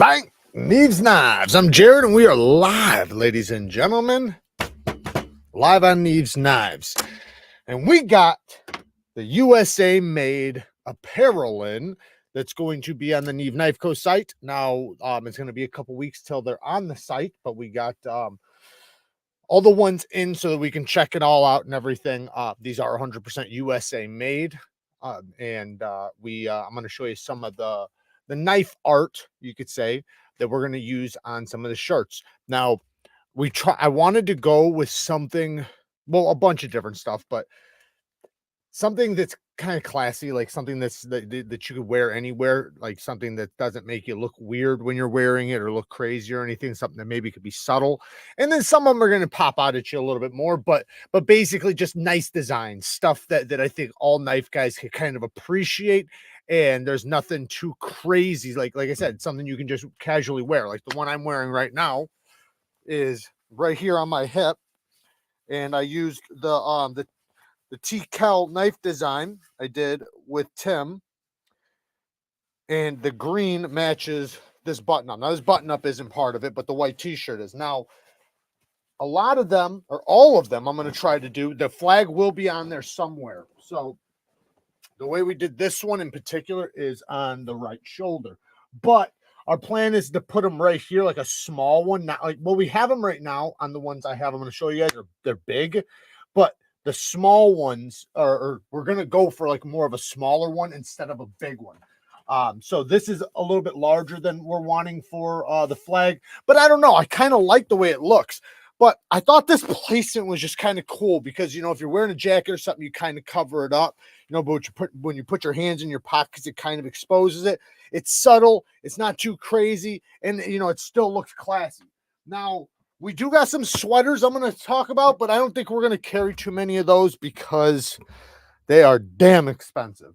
Bang! Neeves Knives. I'm Jared, and we are live, ladies and gentlemen. Live on Neeves Knives. And we got the USA-made apparel in that's going to be on the Neeveknifeco site. Now, it's going to be a couple weeks till they're on the site, but we got all the ones in so that we can check it all out and everything. These are 100% USA made. I'm going to show you some of the knife art, you could say, that we're going to use on some of the shirts. Now, I wanted to go with something, well, a bunch of different stuff, but something that's kind of classy, like something that you could wear anywhere, like something that doesn't make you look weird when you're wearing it or look crazy or anything, something that maybe could be subtle. And then some of them are going to pop out at you a little bit more, but basically just nice design stuff that I think all knife guys can kind of appreciate. And there's nothing too crazy, like I said, something you can just casually wear. Like the one I'm wearing right now is right here on my hip, and I used the TKELL knife design I did with Tim, and the green matches this button up. Now this button up isn't part of it, but the white t-shirt is. Now a lot of them, or all of them, I'm going to try to do, the flag will be on there somewhere. So the way we did this one in particular is on the right shoulder, but our plan is to put them right here, like a small one. Not like, well, we have them right now on the ones I have. I'm going to show you guys. They're big, but the small ones are we're going to go for like more of a smaller one instead of a big one. So this is a little bit larger than we're wanting for the flag, but I don't know. I kind of like the way it looks, but I thought this placement was just kind of cool because, you know, if you're wearing a jacket or something, you kind of cover it up, you know, but when you put your hands in your pockets, it kind of exposes it. It's subtle. It's not too crazy. And, you know, it still looks classy. Now, we do got some sweaters I'm going to talk about, but I don't think we're going to carry too many of those because they are damn expensive.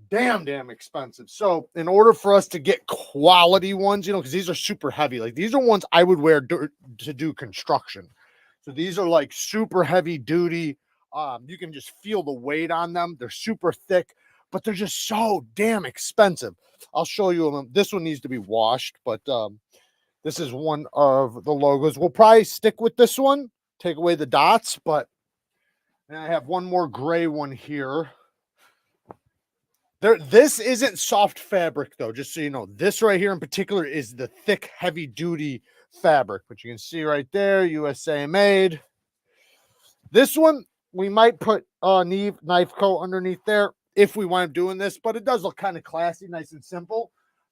Damn expensive. So in order for us to get quality ones, you know, because these are super heavy, like these are ones I would wear to do construction. So these are like super heavy duty. You can just feel the weight on them. They're super thick, but they're just so damn expensive. I'll show you them. This one needs to be washed, but this is one of the logos. We'll probably stick with this one, take away the dots, but and I have one more gray one here. This isn't soft fabric, though, just so you know. This right here in particular is the thick, heavy-duty fabric. But you can see right there, USA made. This one, we might put Neeveknifeco underneath there if we wind up doing this, but it does look kind of classy, nice and simple.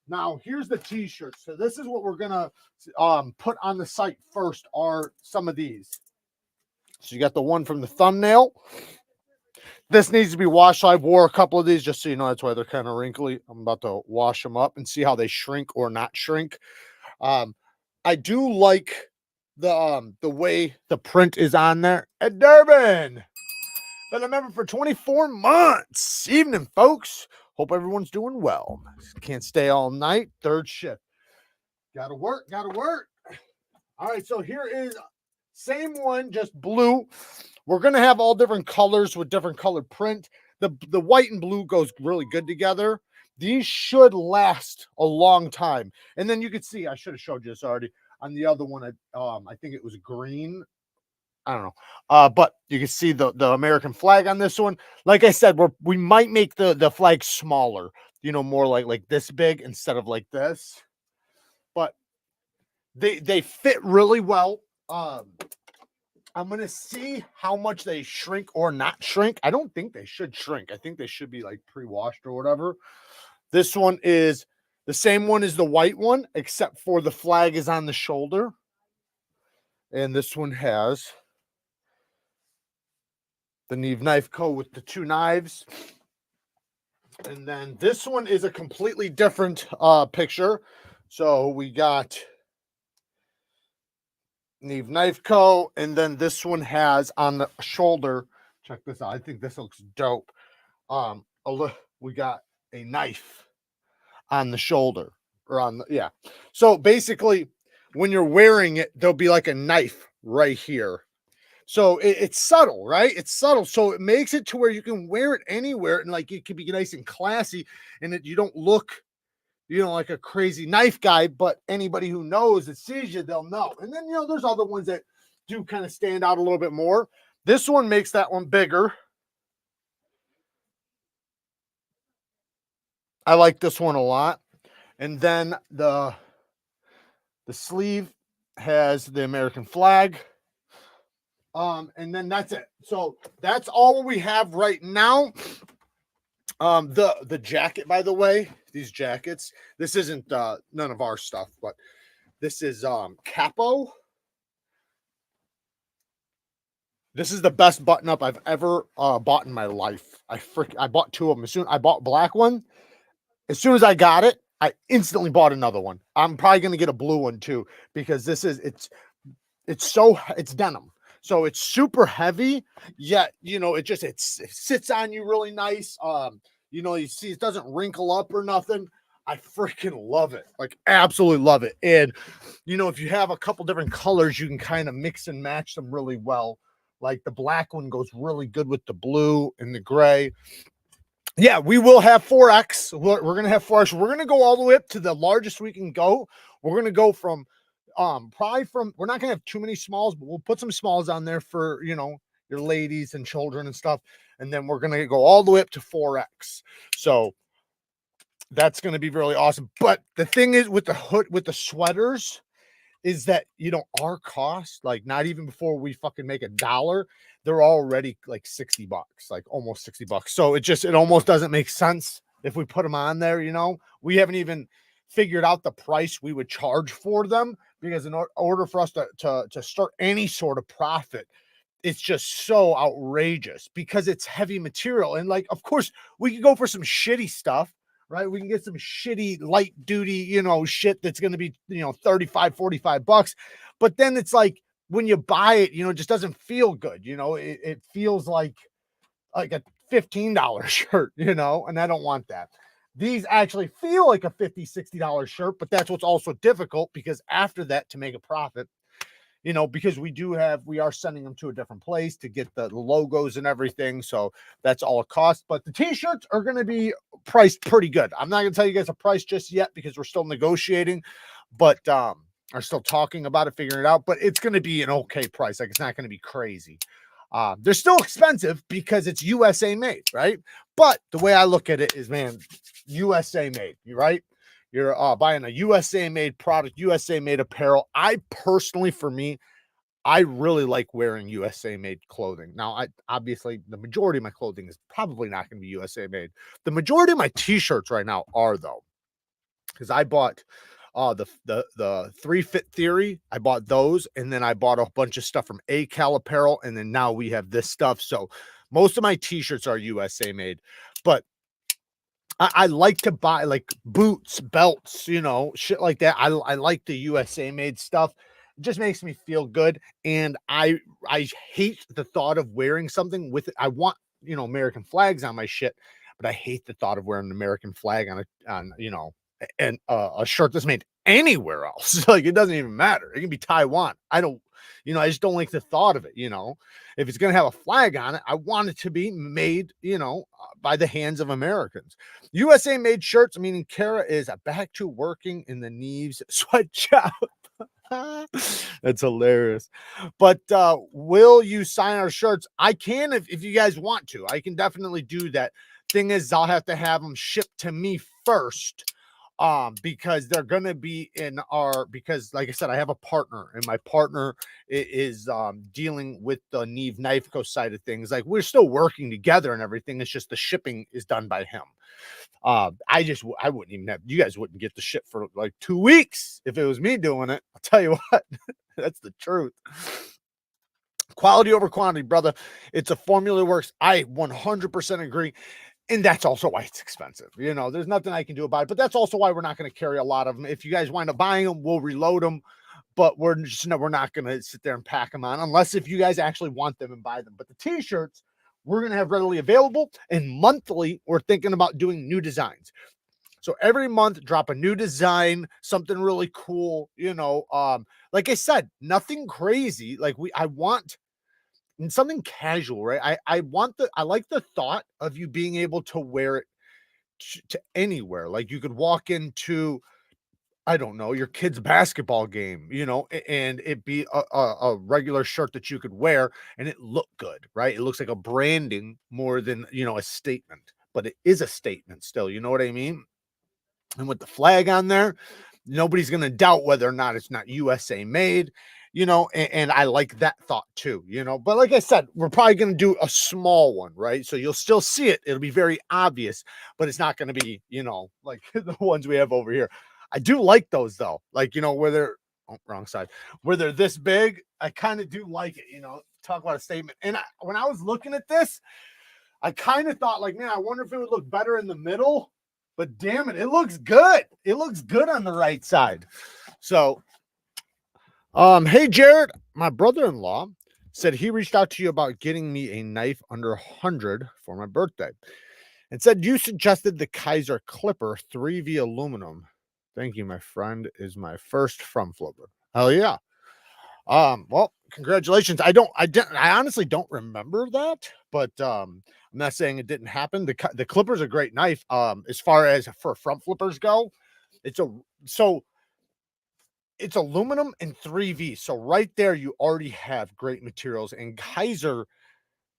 Now, here's the t-shirt. So this is what we're going to put on the site first are some of these. So you got the one from the thumbnail. This needs to be washed. So I wore a couple of these just so you know. That's why they're kind of wrinkly. I'm about to wash them up and see how they shrink or not shrink. I do like the way the print is on there at Durban. Been a member for 24 months. Evening, folks. Hope everyone's doing well. Can't stay all night. Third shift. Gotta work. All right, so here is same one, just blue. We're going to have all different colors with different colored print. The white and blue goes really good together. These should last a long time. And then you can see, I should have showed you this already. On the other one, I think it was green. I don't know. But you can see the American flag on this one. Like I said, we might make the flag smaller, you know, more like this big instead of like this. But they fit really well. I'm going to see how much they shrink or not shrink. I don't think they should shrink. I think they should be like pre-washed or whatever. This one is the same one as the white one, except for the flag is on the shoulder. And this one has the Neeveknifeco with the two knives. And then this one is a completely different picture. So we got Neeveknifeco, and then this one has on the shoulder, check this out, I think this looks dope. We got a knife on the shoulder, or on the, yeah. So basically, when you're wearing it, there'll be like a knife right here. So it's subtle, right? It's subtle, so it makes it to where you can wear it anywhere, and like it can be nice and classy, and you don't look, like a crazy knife guy, but anybody who knows that sees you, they'll know. And then, there's other ones that do kind of stand out a little bit more. This one makes that one bigger. I like this one a lot. And then the sleeve has the American flag. And then that's it. So that's all we have right now. The jacket, by the way, these jackets, this isn't none of our stuff, but this is Capo. This is the best button up I've ever bought in my life. I bought two of them. I bought black one. As soon as I got it, I instantly bought another one. I'm probably gonna get a blue one too, because it's denim. So it's super heavy, yet it sits on you really nice. You see it doesn't wrinkle up or nothing. I freaking love it. Like, absolutely love it. And if you have a couple different colors, you can kind of mix and match them really well. Like the black one goes really good with the blue and the gray. Yeah, we will have 4X. We're going to have 4X. We're going to go all the way up to the largest we can go. We're going to go from we're not going to have too many smalls, but we'll put some smalls on there for, your ladies and children and stuff. And then we're going to go all the way up to 4X. So that's going to be really awesome. But the thing is with the hood, with the sweaters, is that, our cost, like not even before we fucking make $1, they're already like $60, like almost $60. So it almost doesn't make sense if we put them on there. We haven't even figured out the price we would charge for them, because in order for us to start any sort of profit, it's just so outrageous because it's heavy material. And like, of course we could go for some shitty stuff, right? We can get some shitty light duty, shit that's going to be, $35, $45. But then it's like, when you buy it, it just doesn't feel good. It feels like a $15 shirt, and I don't want that. These actually feel like a $50, $60 shirt, but that's what's also difficult, because after that, to make a profit, because we are sending them to a different place to get the logos and everything. So that's all it costs. But the t-shirts are going to be priced pretty good. I'm not going to tell you guys a price just yet, because we're still negotiating, but are still talking about it, figuring it out. But it's going to be an okay price. Like, it's not going to be crazy. They're still expensive because it's USA made, right? But the way I look at it is, man, USA made, right? You're buying a USA made product, USA made apparel. I personally, for me, I really like wearing USA made clothing. Now, obviously the majority of my clothing is probably not going to be USA made. The majority of my t-shirts right now are, though, because I bought the 3 Fit Theory. I bought those, and then I bought a bunch of stuff from Apparel, and then now we have this stuff. So most of my t-shirts are USA made, but I like to buy like boots, belts, shit like that. I like the USA made stuff. It just makes me feel good. And I hate the thought of wearing something with it. I want, American flags on my shit, but I hate the thought of wearing an American flag on a shirt that's made anywhere else. Like, it doesn't even matter. It can be Taiwan. I just don't like the thought of it. If it's going to have a flag on it, I want it to be made, by the hands of Americans. USA made shirts, meaning Kara is back to working in the Neeves sweatshop. That's hilarious. But will you sign our shirts? I can, if you guys want to. I can definitely do that. Thing is, I'll have to have them shipped to me first. Because they're gonna be because like I said, I have a partner, and my partner is dealing with the Neeveknifeco side of things. Like, we're still working together and everything. It's just the shipping is done by him. I wouldn't even have, you guys wouldn't get the ship for like 2 weeks if it was me doing it. I'll tell you what, that's the truth. Quality over quantity, brother. It's a formula that works. I 100% agree. And that's also why it's expensive. There's nothing I can do about it, but that's also why we're not going to carry a lot of them. If you guys wind up buying them, we'll reload them, but we're not going to sit there and pack them on, unless if you guys actually want them and buy them. But the t-shirts we're going to have readily available, and monthly we're thinking about doing new designs. So every month, drop a new design, something really cool, like I said, nothing crazy. Like I want something casual, right? I like the thought of you being able to wear it to anywhere. Like you could walk into, I don't know, your kid's basketball game, you know, and it be a regular shirt that you could wear and it looked good, right? It looks like a branding more than, you know, a statement, but it is a statement still, you know what I mean? And with the flag on there, nobody's going to doubt whether or not it's not USA made, you know, and I like that thought too, you know, but like I said, we're probably going to do a small one, right? So you'll still see it. It'll be very obvious, but it's not going to be, you know, like the ones we have over here. I do like those though. Like, you know, where they're wrong side, where they're this big. I kind of do like it, you know, talk about a statement. And when I was looking at this, I kind of thought like, man, I wonder if it would look better in the middle. But damn it, it looks good. It looks good on the right side. So, hey, Jared, my brother-in-law said he reached out to you about getting me a knife under 100 for my birthday and said you suggested the KIZER Clipper 3V aluminum. Thank you, my friend, is my first from flipper. Hell yeah. Well, congratulations. I honestly don't remember that, but I'm not saying it didn't happen. The Clipper's a great knife. As far as for front flippers go, it's aluminum and 3V. So right there, you already have great materials. And KIZER,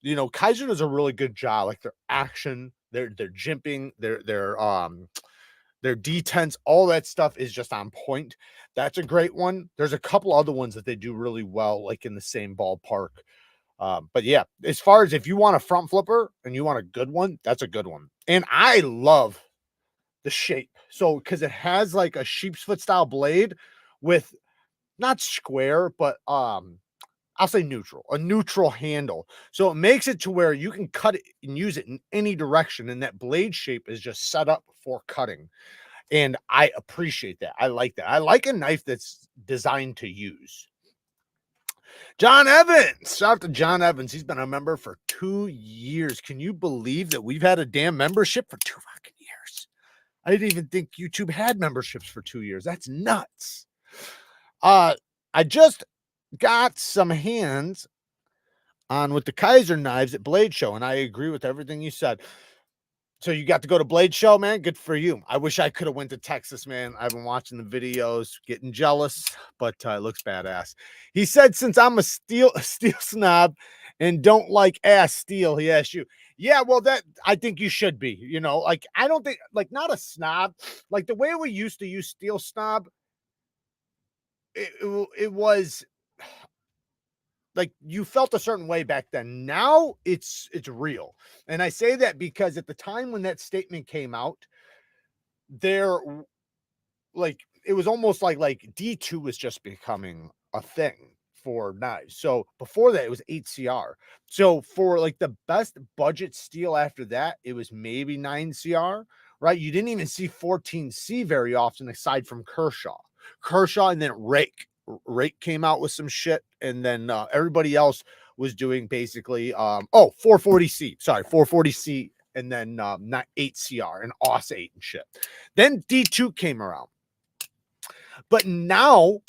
you know, KIZER does a really good job. Like their action, their jimping, their detents, all that stuff is just on point. That's a great one. There's a couple other ones that they do really well, like in the same ballpark. But yeah, as far as if you want a front flipper and you want a good one, that's a good one. And I love the shape. So, because it has like a sheep's foot style blade with not square, but I'll say neutral, a neutral handle. So it makes it to where you can cut it and use it in any direction. And that blade shape is just set up for cutting. And I appreciate that. I like that. I like a knife that's designed to use. John Evans. Shout out to John Evans. He's been a member for 2 years. Can you believe that we've had a damn membership for 2 fucking years? I didn't even think YouTube had memberships for 2 years. That's nuts. I just got some hands on with the KIZER knives at Blade Show, and I agree with everything you said. So you got to go to Blade Show, man. Good for you. I wish I could have went to Texas, man. I've been watching the videos, getting jealous, but it looks badass. He said, since I'm a steel snob and don't like ass steel, he asked you. Yeah, well, that I think you should be. You know, like I don't think like not a snob. Like the way we used to use steel snob, it was like you felt a certain way back then. Now it's real. And I say that because at the time when that statement came out, there like it was almost like D2 was just becoming a thing for knives. So before that it was 8CR. So for like the best budget steel after that, it was maybe 9CR, right? You didn't even see 14C very often aside from Kershaw and then Rake came out with some shit, and then everybody else was doing basically 440C, and then not 8CR and OS 8 and shit. Then D2 came around, but now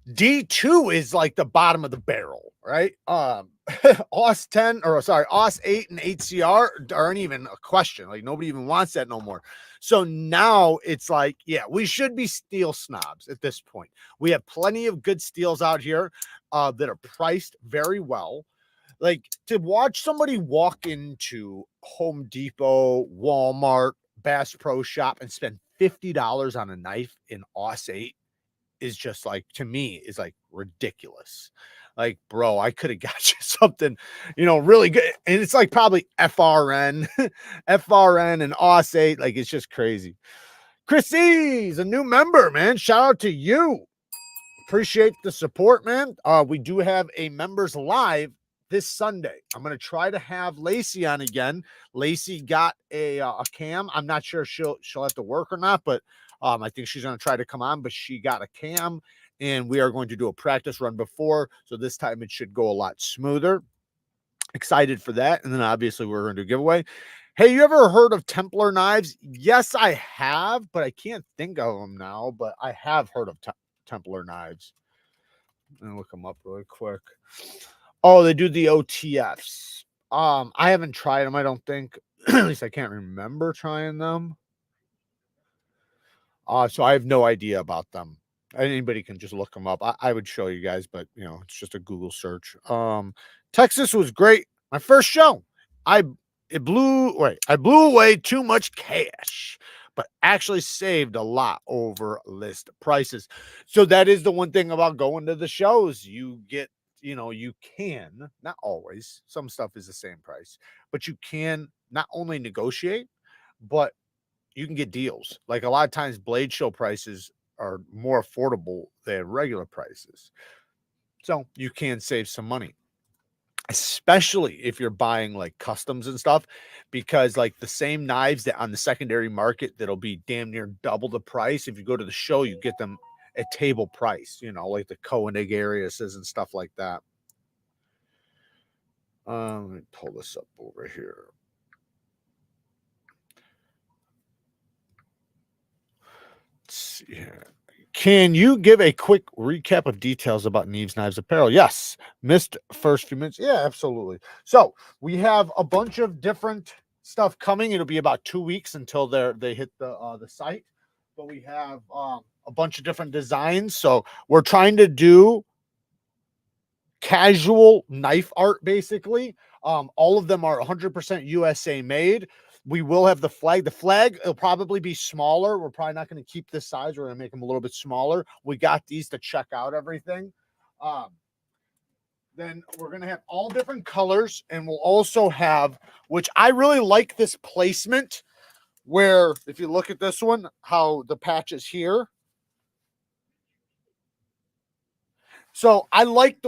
D2 is like the bottom of the barrel, right? OS 10 or sorry, OS 8 and 8CR aren't even a question. Like nobody even wants that no more. So now it's like, yeah, we should be steel snobs at this point. We have plenty of good steels out here that are priced very well. Like to watch somebody walk into Home Depot, Walmart, Bass Pro Shop and spend $50 on a knife in OS 8 is just like, to me, is like ridiculous. Like, bro, I could have got you something, you know, really good. And it's like probably FRN and OS 8. Like, it's just crazy. Chrissy's a new member, man. Shout out to you. Appreciate the support, man. We do have a members live this Sunday. I'm going to try to have Lacey on again. Lacey got a cam. I'm not sure she'll have to work or not, but I think she's going to try to come on, but she got a cam and we are going to do a practice run before. So this time it should go a lot smoother. Excited for that. And then obviously we're going to do a giveaway. Hey, you ever heard of Templar knives? Yes, I have, but I can't think of them now, but I have heard of Templar knives. I'm gonna look them up really quick. Oh, they do the OTFs. I haven't tried them, I don't think. At least I can't remember trying them. So I have no idea about them. Anybody can just look them up. I would show you guys, but you know, it's just a Google search. Texas was great. My first show. I I blew away too much cash, but actually saved a lot over list prices. So that is the one thing about going to the shows. You get, you know, you can, not always, some stuff is the same price, but you can not only negotiate, but you can get deals. Like a lot of times blade show prices are more affordable than regular prices. So you can save some money, especially if you're buying like customs and stuff, because like the same knives that on the secondary market that'll be damn near double the price. If you go to the show, you get them at table price, you know, like the Koenig Ariuses and stuff like that. Let me pull this up over here. Let's see here. Can you give a quick recap of details about Neeves Knives Apparel? Yes. Missed first few minutes. Yeah, absolutely. So we have a bunch of different stuff coming. It'll be about 2 weeks until they hit the site. But we have a bunch of different designs. So we're trying to do casual knife art, basically. All of them are 100% USA made. We will have the flag. The flag will probably be smaller. We're probably not going to keep this size. We're going to make them a little bit smaller. We got these to check out everything. Then we're going to have all different colors, and we'll also have, which I really like this placement, where if you look at this one, how the patch is here. So I like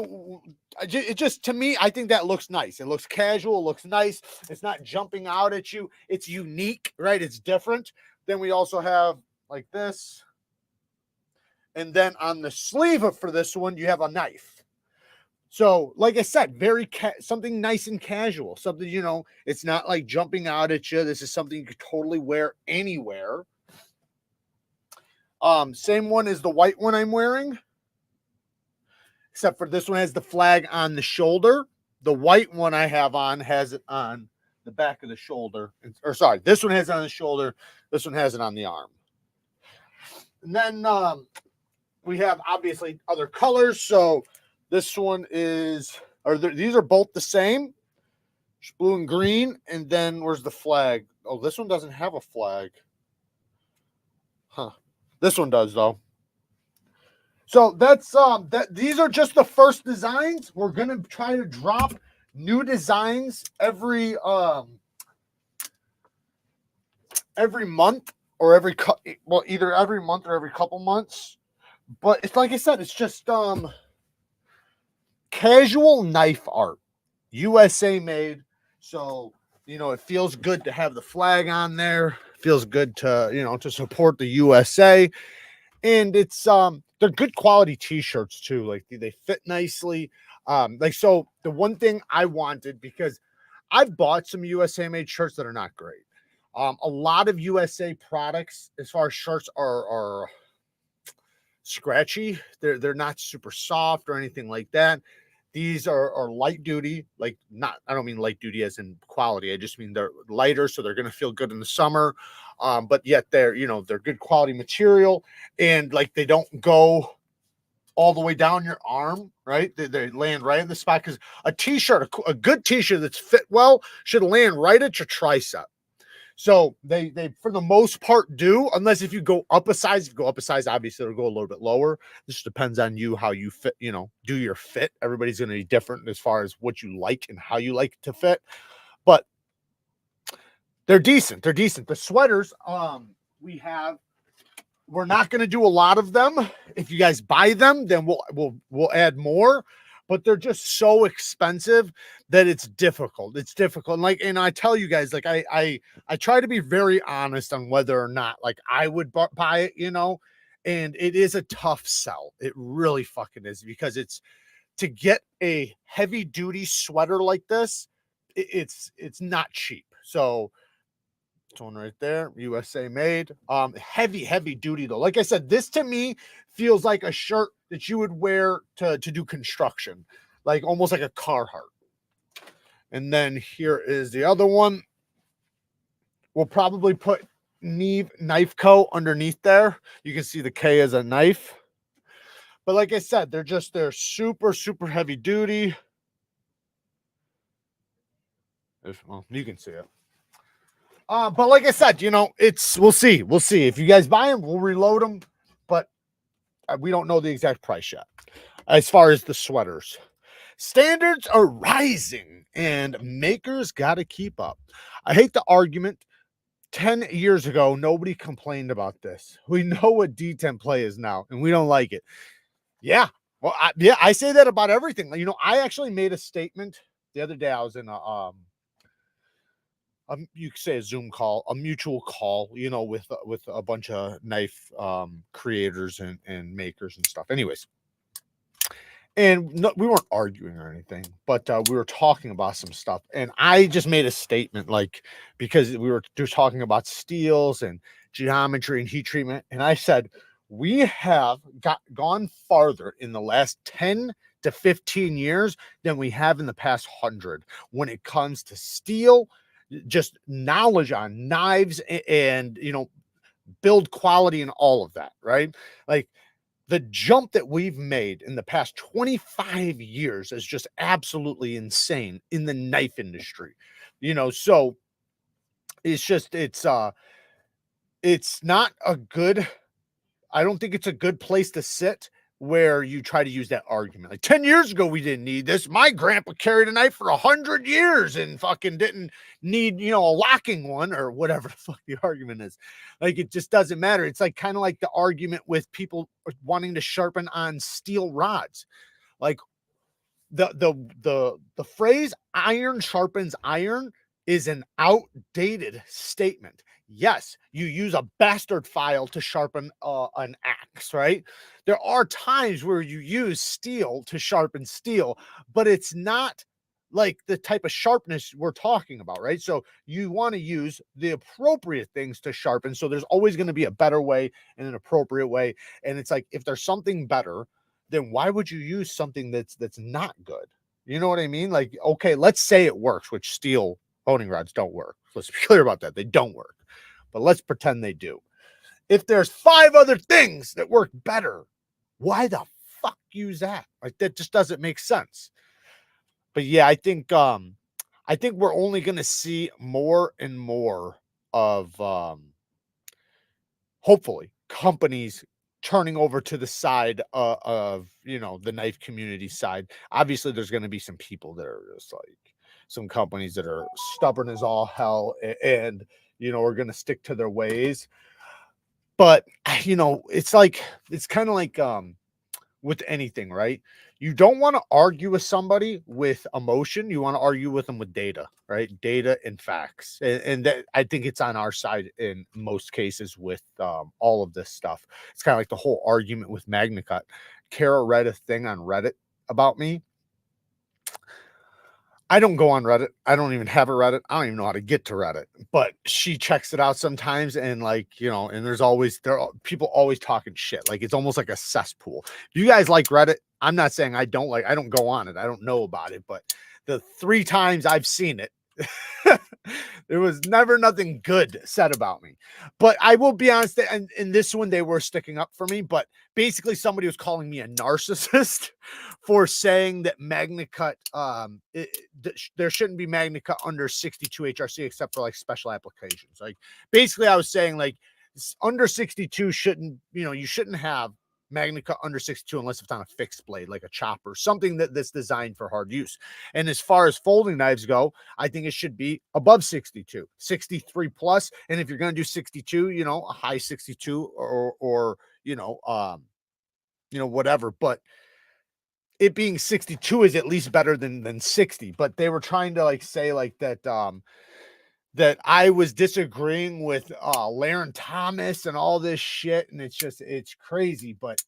it just, to me, I think that looks nice. It looks casual, looks nice. It's not jumping out at you. It's unique, right? It's different. Then we also have like this. And then on the sleeve for this one, you have a knife. So like I said, very something nice and casual. Something, you know, it's not like jumping out at you. This is something you could totally wear anywhere. Same one as the white one I'm wearing, except for this one has the flag on the shoulder. The white one I have on has it on the back of the shoulder. Or sorry, this one has it on the shoulder. This one has it on the arm. And then we have obviously other colors. So this one is, these are both the same. It's blue and green. And then where's the flag? Oh, this one doesn't have a flag. Huh. This one does though. So that's these are just the first designs. We're gonna try to drop new designs every month, or either every month or every couple months. But it's like I said, it's just casual knife art, USA made. So, you know, it feels good to have the flag on there. Feels good to, you know, to support the USA. And it's they're good quality t-shirts too. Like they fit nicely. Like, so the one thing I wanted, because I've bought some USA made shirts that are not great. A lot of USA products as far as shirts are scratchy. They're not super soft or anything like that. These are light duty, like, not, I don't mean light duty as in quality. I just mean they're lighter, so they're going to feel good in the summer. But yet they're, you know, they're good quality material, and like they don't go all the way down your arm, right? They land right in the spot, because a t-shirt, a good t-shirt that's fit well should land right at your tricep. So they for the most part do, unless if you go up a size. If you go up a size, obviously it'll go a little bit lower. This depends on you, how you fit, you know, do your fit. Everybody's going to be different as far as what you like and how you like to fit. But they're decent. They're decent. The sweaters, we're not going to do a lot of them. If you guys buy them, then we'll add more. But they're just so expensive that it's difficult. It's difficult. And I tell you guys, like, I try to be very honest on whether or not, like, I would buy it, you know, and it is a tough sell. It really fucking is, because it's, to get a heavy duty sweater like this, it's not cheap. So this one right there, USA made. Heavy duty though. Like I said, this to me feels like a shirt that you would wear to do construction, like almost like a Carhartt. And then here is the other one. We'll probably put Neeveknifeco underneath there. You can see the K as a knife. But like I said, they're super, super heavy duty. Well, you can see it. But like I said, you know, we'll see. We'll see. If you guys buy them, we'll reload them. But we don't know the exact price yet. As far as the sweaters, standards are rising and makers got to keep up. I hate the argument. 10 years ago, nobody complained about this. We know what D10 play is now, and we don't like it. Yeah. Well, I say that about everything. You know, I actually made a statement the other day. I was in you could say a Zoom call, a mutual call, you know, with a bunch of knife creators and makers and stuff. Anyways, and no, we weren't arguing or anything, but we were talking about some stuff, and I just made a statement, like, because we were just talking about steels and geometry and heat treatment, and I said we have gone farther in the last 10 to 15 years than we have in the past 100 when it comes to steel, just knowledge on knives, and you know, build quality and all of that, right? Like, the jump that we've made in the past 25 years is just absolutely insane in the knife industry, you know. So it's not a good, I don't think it's a good place to sit where you try to use that argument. Like 10 years ago, we didn't need this. My grandpa carried a knife for 100 years and fucking didn't need, you know, a locking one, or whatever the fuck the argument is. Like, it just doesn't matter. It's like kind of like the argument with people wanting to sharpen on steel rods. Like, the phrase iron sharpens iron is an outdated statement. Yes, you use a bastard file to sharpen an axe, right? There are times where you use steel to sharpen steel, but it's not like the type of sharpness we're talking about, right? So you want to use the appropriate things to sharpen. So there's always going to be a better way and an appropriate way. And it's like, if there's something better, then why would you use something that's not good? You know what I mean? Like, okay, let's say it works, which steel honing rods don't work. Let's be clear about that. They don't work. But let's pretend they do. If there's 5 other things that work better, why the fuck use that? Like, that just doesn't make sense. But yeah, I think we're only going to see more and more of hopefully companies turning over to the side of, you know, the knife community side. Obviously, there's going to be some people that are just like, some companies that are stubborn as all hell, and you know, are going to stick to their ways. But you know, it's like, it's kind of like with anything, right? You don't want to argue with somebody with emotion. You want to argue with them with data, right? Data and facts. And that, I think it's on our side in most cases with all of this stuff. It's kind of like the whole argument with MagnaCut. Kara read a thing on Reddit about me. I don't go on Reddit. I don't even have a Reddit. I don't even know how to get to Reddit, but she checks it out sometimes. And like, you know, and people always talking shit. Like, it's almost like a cesspool. If you guys like Reddit, I'm not saying I don't go on it. I don't know about it, but the 3 times I've seen it, there was never nothing good said about me. But I will be honest, and in this one, they were sticking up for me, but basically somebody was calling me a narcissist for saying that MagnaCut, there shouldn't be MagnaCut under 62 HRC except for like special applications. Like, basically I was saying, like, under 62 shouldn't, you know, you shouldn't have MagnaCut under 62 unless it's on a fixed blade, like a chopper, something that's designed for hard use. And as far as folding knives go, I think it should be above 62, 63 plus. And if you're going to do 62, you know, a high 62 or you know, whatever. But it being 62 is at least better than 60. But they were trying to like say like that, that I was disagreeing with Laren Thomas and all this shit. And it's crazy, but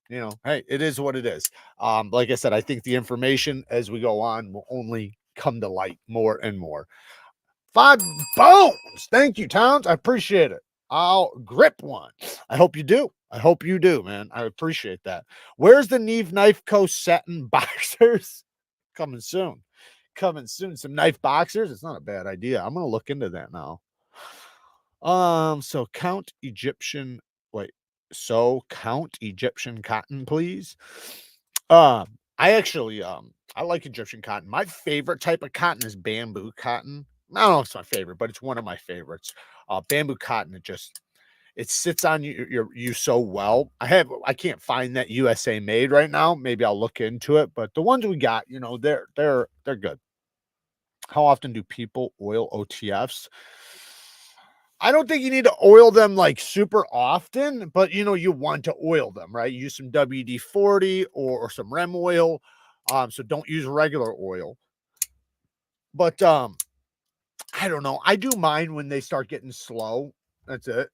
you know, hey, it is what it is. Like I said, I think the information as we go on will only come to light more and more. 5 bones. Thank you, Towns. I appreciate it. I'll grip one. I hope you do. I hope you do, man. I appreciate that. Where's the Neeveknifeco satin boxers? Coming soon. Coming soon. Some knife boxers. It's not a bad idea. I'm going to look into that now. So count Egyptian, wait, so count Egyptian cotton, please. I actually, I like Egyptian cotton. My favorite type of cotton is bamboo cotton. I don't know if it's my favorite, but it's one of my favorites. Bamboo cotton, it sits on you so well. I can't find that USA made right now. Maybe I'll look into it, but the ones we got, you know, they're good. How often do people oil OTFs? I don't think you need to oil them like super often, but you know, you want to oil them, right? Use some WD-40 or some REM oil. So don't use regular oil. But I don't know. I do mine when they start getting slow. That's it.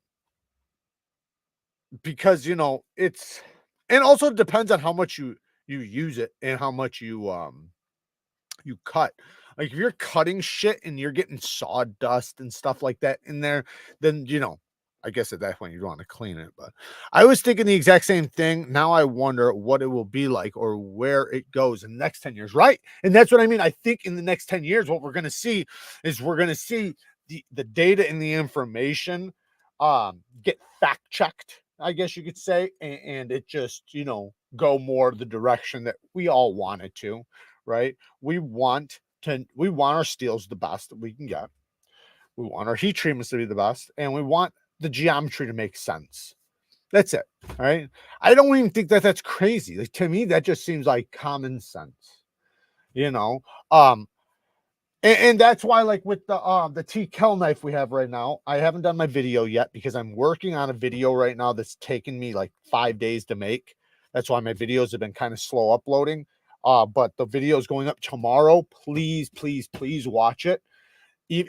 Because you know, it's and also depends on how much you use it and how much you cut. Like if you're cutting shit and you're getting sawdust and stuff like that in there, then you know, I guess at that point you want to clean it. But I was thinking the exact same thing. Now I wonder what it will be like or where it goes in the next 10 years, right? And that's what I mean. I think in the next 10 years, what we're gonna see is we're gonna see the data and the information get fact checked, I guess you could say, and it just, you know, go more the direction that we all want it to, right? We want our steels the best that we can get. We want our heat treatments to be the best, and we want the geometry to make sense. That's it. All right. I don't even think that that's crazy. Like to me, that just seems like common sense. You know, um, and that's why, like with the TKELL knife we have right now, I haven't done my video yet because I'm working on a video right now that's taken me like 5 days to make. That's why my videos have been kind of slow uploading. But the video is going up tomorrow. Please, please, please watch it.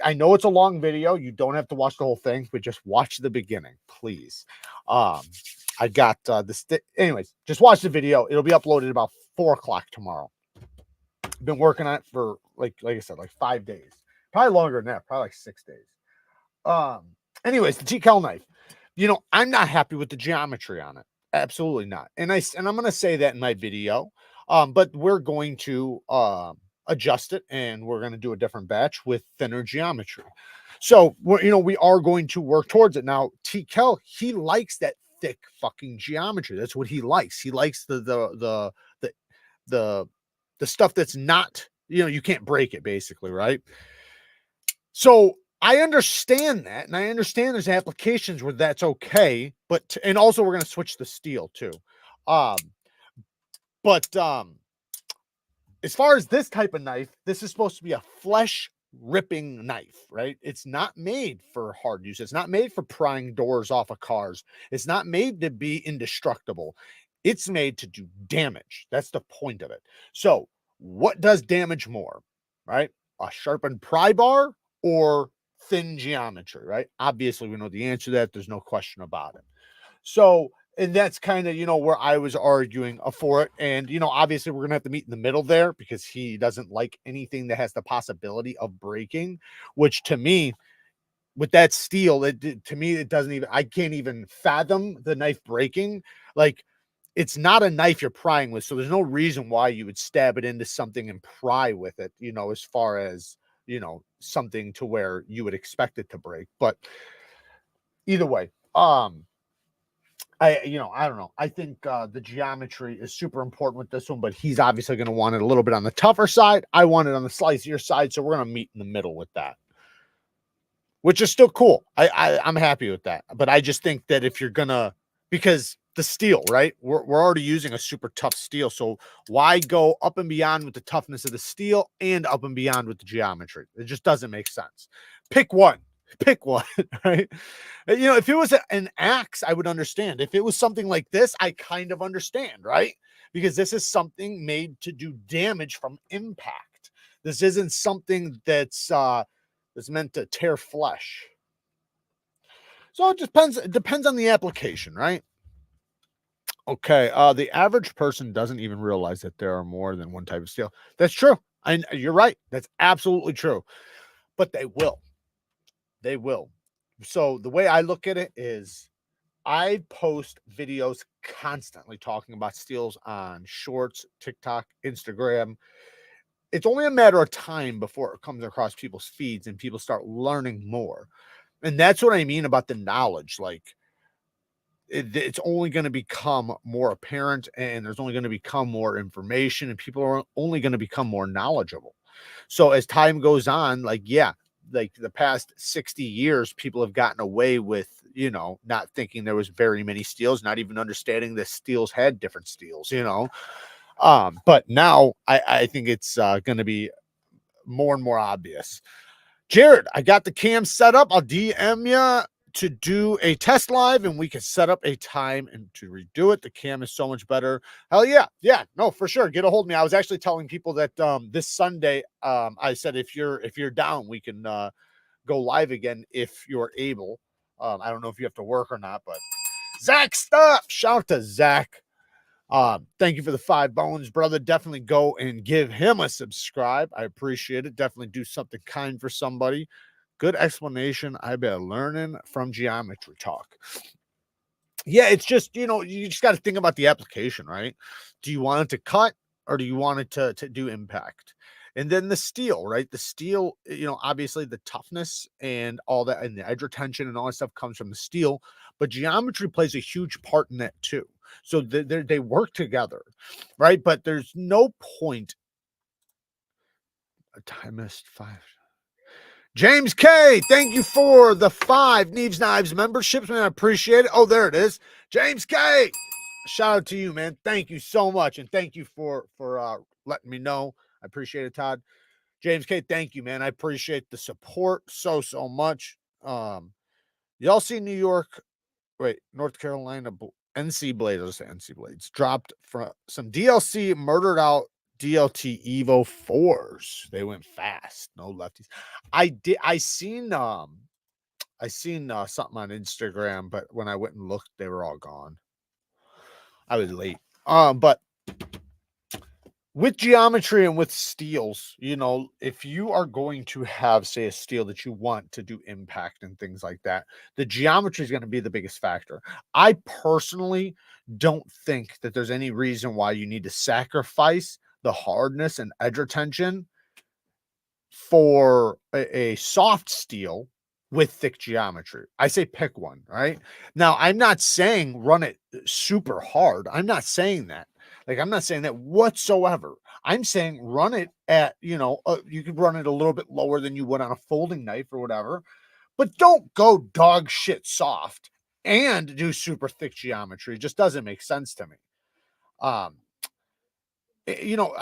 I know it's a long video. You don't have to watch the whole thing, but just watch the beginning, please. I got this. Anyways, just watch the video. It'll be uploaded about 4 o'clock tomorrow. Been working on it for like I said, like 5 days, probably longer than that, probably like 6 days. Anyways, the TKELL knife, you know, I'm not happy with the geometry on it. Absolutely not. And I'm gonna say that in my video. But we're going to adjust it and we're gonna do a different batch with thinner geometry. So we're, you know, we are going to work towards it. Now, TKELL, he likes that thick fucking geometry. That's what he likes. He likes the the stuff that's not, you know, you can't break it basically, right? So I understand that, and I understand there's applications where that's okay, but and also we're going to switch the steel too. Um, but as far as this type of knife, this is supposed to be a flesh ripping knife, right? It's not made for hard use. It's not made for prying doors off of cars. It's not made to be indestructible. It's made to do damage. That's the point of it. So, what does damage more, right? A sharpened pry bar or thin geometry, right? Obviously, we know the answer to that. There's no question about it. So, and that's kind of, you know, where I was arguing for it. And, you know, obviously we're going to have to meet in the middle there because he doesn't like anything that has the possibility of breaking, which to me, with that steel, to me, it doesn't even, I can't even fathom the knife breaking. Like, it's not a knife you're prying with. So there's no reason why you would stab it into something and pry with it, you know, as far as, you know, something to where you would expect it to break. But either way, I don't know. I think the geometry is super important with this one, but he's obviously going to want it a little bit on the tougher side. I want it on the slicier side, so we're going to meet in the middle with that, which is still cool. I'm happy with that, but I just think that if you're gonna, because the steel, right? We're already using a super tough steel, so why go up and beyond with the toughness of the steel and up and beyond with the geometry? It just doesn't make sense. Pick one. Pick one, right? You know, if it was an axe, I would understand. If it was something like this, I kind of understand, right? Because this is something made to do damage from impact. This isn't something that's meant to tear flesh. So it depends on the application, right? Okay. The average person doesn't even realize that there are more than one type of steel. That's true. And you're right. That's absolutely true. But they will. They will. So the way I look at it is I post videos constantly talking about steels on Shorts, TikTok, Instagram. It's only a matter of time before it comes across people's feeds and people start learning more. And that's what I mean about the knowledge. Like, it's only going to become more apparent, and there's only going to become more information, and people are only going to become more knowledgeable. So as time goes on, like, yeah, like the past 60 years, people have gotten away with, you know, not thinking there was very many steels, not even understanding that steels had different steels, you know. But now I think it's going to be more and more obvious. Jared, I got the cam set up. I'll DM you to do a test live, and we can set up a time and to redo it. The cam is so much better. Hell yeah. Yeah, no, for sure. Get a hold of me. I was actually telling people that this Sunday, I said if you're down, we can go live again if you're able. I don't know if you have to work or not, but Zach, stop. Shout out to Zach. Thank you for the 5 bones, brother. Definitely go and give him a subscribe. I appreciate it. Definitely do something kind for somebody. Good explanation. I've been learning from Geometry Talk. Yeah, it's just, you know, you just got to think about the application, right? Do you want it to cut, or do you want it to do impact? And then the steel, right? The steel, you know, obviously the toughness and all that, and the edge retention and all that stuff comes from the steel, but geometry plays a huge part in that too. So they work together, right? But there's no point. I missed 5. James K, thank you for the 5 Neeves Knives memberships, man. I appreciate it. Oh, there it is. James K, shout out to you, man. Thank you so much, and thank you for letting me know. I appreciate it, Todd. James K, thank you, man. I appreciate the support so much. Y'all see North Carolina NC Blades, NC Blades dropped from some DLC murdered out DLT Evo 4s. They went fast, no lefties. I seen something on Instagram, but when I went and looked, they were all gone. I was late. But with geometry and with steels, you know, if you are going to have, say, a steel that you want to do impact and things like that, the geometry is going to be the biggest factor. I personally don't think that there's any reason why you need to sacrifice the hardness and edge retention for a soft steel with thick geometry. I say pick one, right? Now, I'm not saying run it super hard. I'm not saying that. Like, I'm not saying that whatsoever. I'm saying run it at, you know, you could run it a little bit lower than you would on a folding knife or whatever, but don't go dog shit soft and do super thick geometry. It just doesn't make sense to me. You know,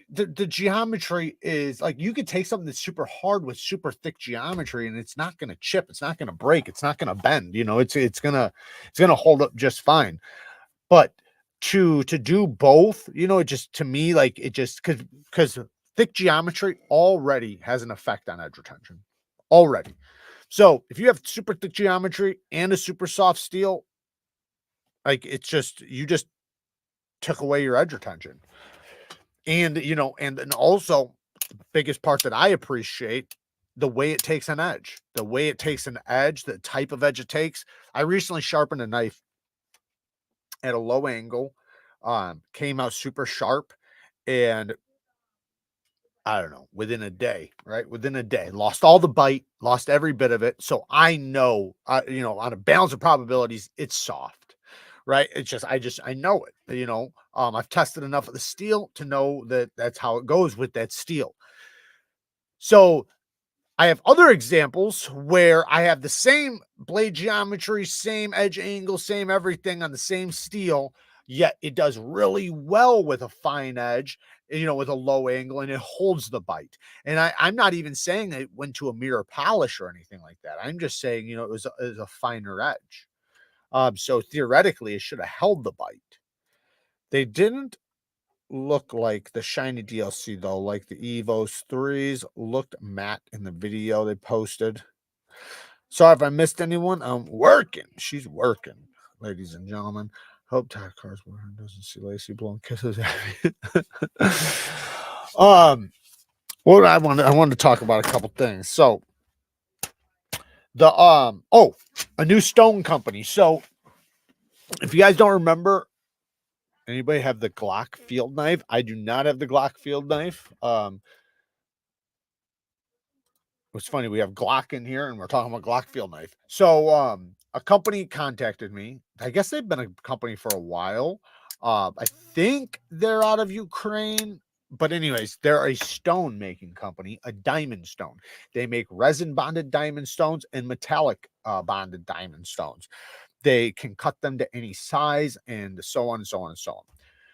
the geometry is like, you could take something that's super hard with super thick geometry, and it's not going to chip. It's not going to break. It's not going to bend. You know, it's going to hold up just fine. But to do both, you know, it just, to me, like, it just, because thick geometry already has an effect on edge retention already. So if you have super thick geometry and a super soft steel, like, it's just, you just took away your edge retention. And, you know, and also the biggest part that I appreciate, the way it takes an edge, the type of edge it takes. I recently sharpened a knife at a low angle, came out super sharp, and I don't know, within a day, right? Within a day, lost all the bite, lost every bit of it. So I know, you know, on a balance of probabilities, it's soft, right? It's just, I know it, you know. I've tested enough of the steel to know that that's how it goes with that steel. So I have other examples where I have the same blade geometry, same edge angle, same everything on the same steel, yet it does really well with a fine edge, you know, with a low angle, and it holds the bite. And I'm not even saying it went to a mirror polish or anything like that. I'm just saying, you know, it was a finer edge. So theoretically, it should have held the bite. They didn't look like the shiny DLC though, like the Evos 3s looked matte in the video they posted. Sorry if I missed anyone. I'm working. She's working, ladies and gentlemen. Hope Ty Cars doesn't see Lacey blowing kisses at me. What I wanted to talk about a couple things. So the a new stone company. So if you guys don't remember, anybody have the Glock field knife? I do not have the Glock field knife. It's funny, we have Glock in here and we're talking about Glock field knife. So a company contacted me. I guess they've been a company for a while. I think they're out of Ukraine, but anyways, they're a stone making company, a diamond stone. They make resin bonded diamond stones and metallic bonded diamond stones. They can cut them to any size and so on and so on and so on.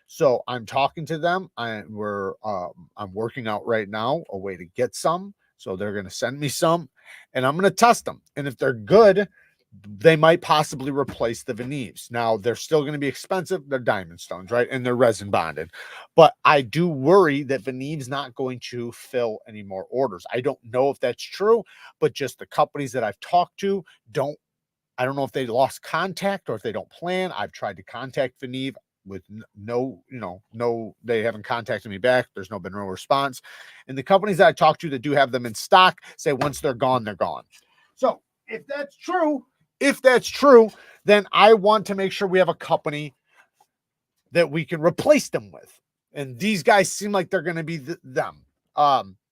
So I'm talking to them. I'm working out right now a way to get some. So they're going to send me some and I'm going to test them. And if they're good, they might possibly replace the Neeves. Now they're still going to be expensive. They're diamond stones, right? And they're resin bonded. But I do worry that Neeves not going to fill any more orders. I don't know if that's true, but just the companies that I've talked to I don't know if they lost contact or if they don't plan. I've tried to contact Neve with no, they haven't contacted me back. There's been no response. And the companies that I talked to that do have them in stock say once they're gone, they're gone. So if that's true, then I want to make sure we have a company that we can replace them with. And these guys seem like they're going to be them.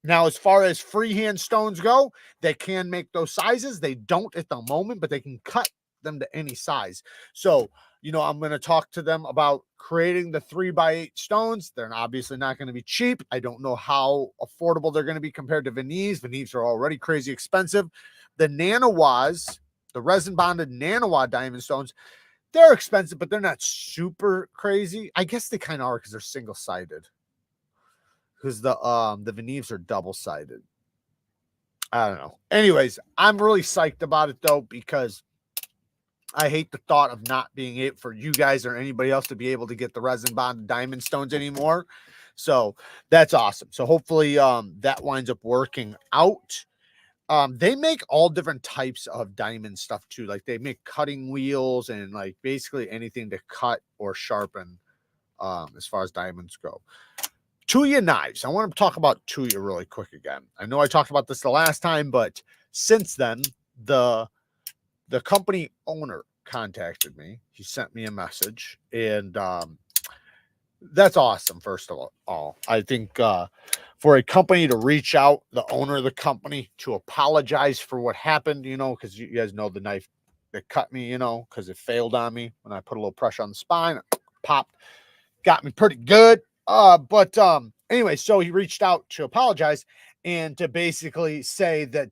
Now, as far as freehand stones go, they can make those sizes. They don't at the moment, but they can cut them to any size. So, I'm going to talk to them about creating the 3x8 stones. They're obviously not going to be cheap. I don't know how affordable they're going to be compared to Neeves. Neeves are already crazy expensive. The Nanowas, the resin bonded Nanowa diamond stones, they're expensive, but they're not super crazy. I guess they kind of are because they're single sided. Because the Neeves are double sided. I don't know. Anyways, I'm really psyched about it though, because I hate the thought of not being able for you guys or anybody else to be able to get the resin bonded diamond stones anymore. So that's awesome. So hopefully that winds up working out. They make all different types of diamond stuff too. Like they make cutting wheels and like basically anything to cut or sharpen as far as diamonds go. Tuya knives. I want to talk about Tuya really quick again. I know I talked about this the last time, but since then, the company owner contacted me. He sent me a message, and that's awesome. First of all, I think for a company to reach out, the owner of the company, to apologize for what happened, because you guys know the knife that cut me, because it failed on me when I put a little pressure on the spine, it popped, got me pretty good. But anyway, so he reached out to apologize and to basically say that,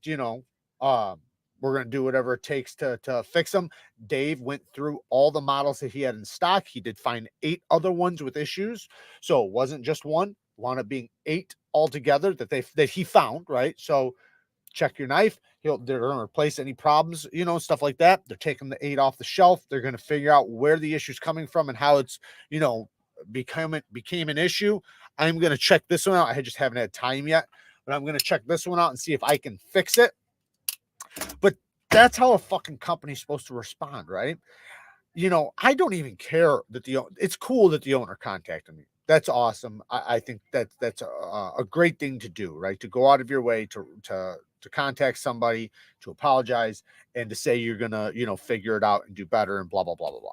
we're going to do whatever it takes to fix them. Dave went through all the models that he had in stock. He did find 8 other ones with issues. So it wasn't just one, wound up being 8 altogether that he found, right? So check your knife. They're going to replace any problems, stuff like that. They're taking the 8 off the shelf. They're going to figure out where the issue's coming from and how it's, became an issue. I'm going to check this one out. I just haven't had time yet, but I'm going to check this one out and see if I can fix it. But that's how a fucking company's supposed to respond, right? I don't even care that it's cool that the owner contacted me. That's awesome. I think that's a great thing to do, right? To go out of your way to contact somebody, to apologize, and to say you're gonna, figure it out and do better and blah, blah, blah, blah, blah.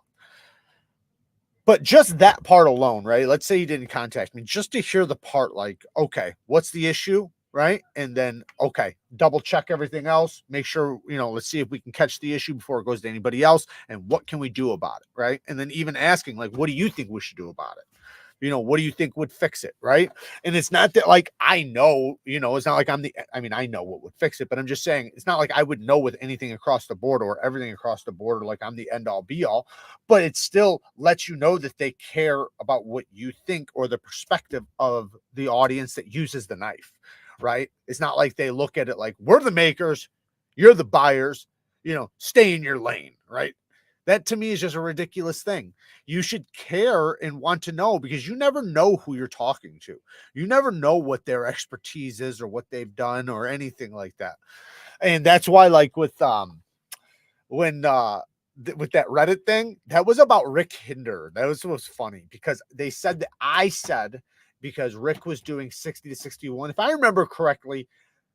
But just that part alone, right? Let's say you didn't contact me, just to hear the part like, okay, what's the issue, right? And then, okay, double check everything else. Make sure, let's see if we can catch the issue before it goes to anybody else. And what can we do about it, right? And then even asking, like, what do you think we should do about it? What do you think would fix it, right? And it's not that, like, I know, it's not like I know what would fix it, but I'm just saying it's not like I would know with anything across the board or everything across the board, or like I'm the end all be all, but it still lets you know that they care about what you think or the perspective of the audience that uses the knife, right? It's not like they look at it like, we're the makers, you're the buyers, stay in your lane, right? That to me is just a ridiculous thing. You should care and want to know, because you never know who you're talking to. You never know what their expertise is or what they've done or anything like that. And that's why, like with with that Reddit thing, that was about Rick Hinder. That was funny, because they said that I said, because Rick was doing 60 to 61. If I remember correctly,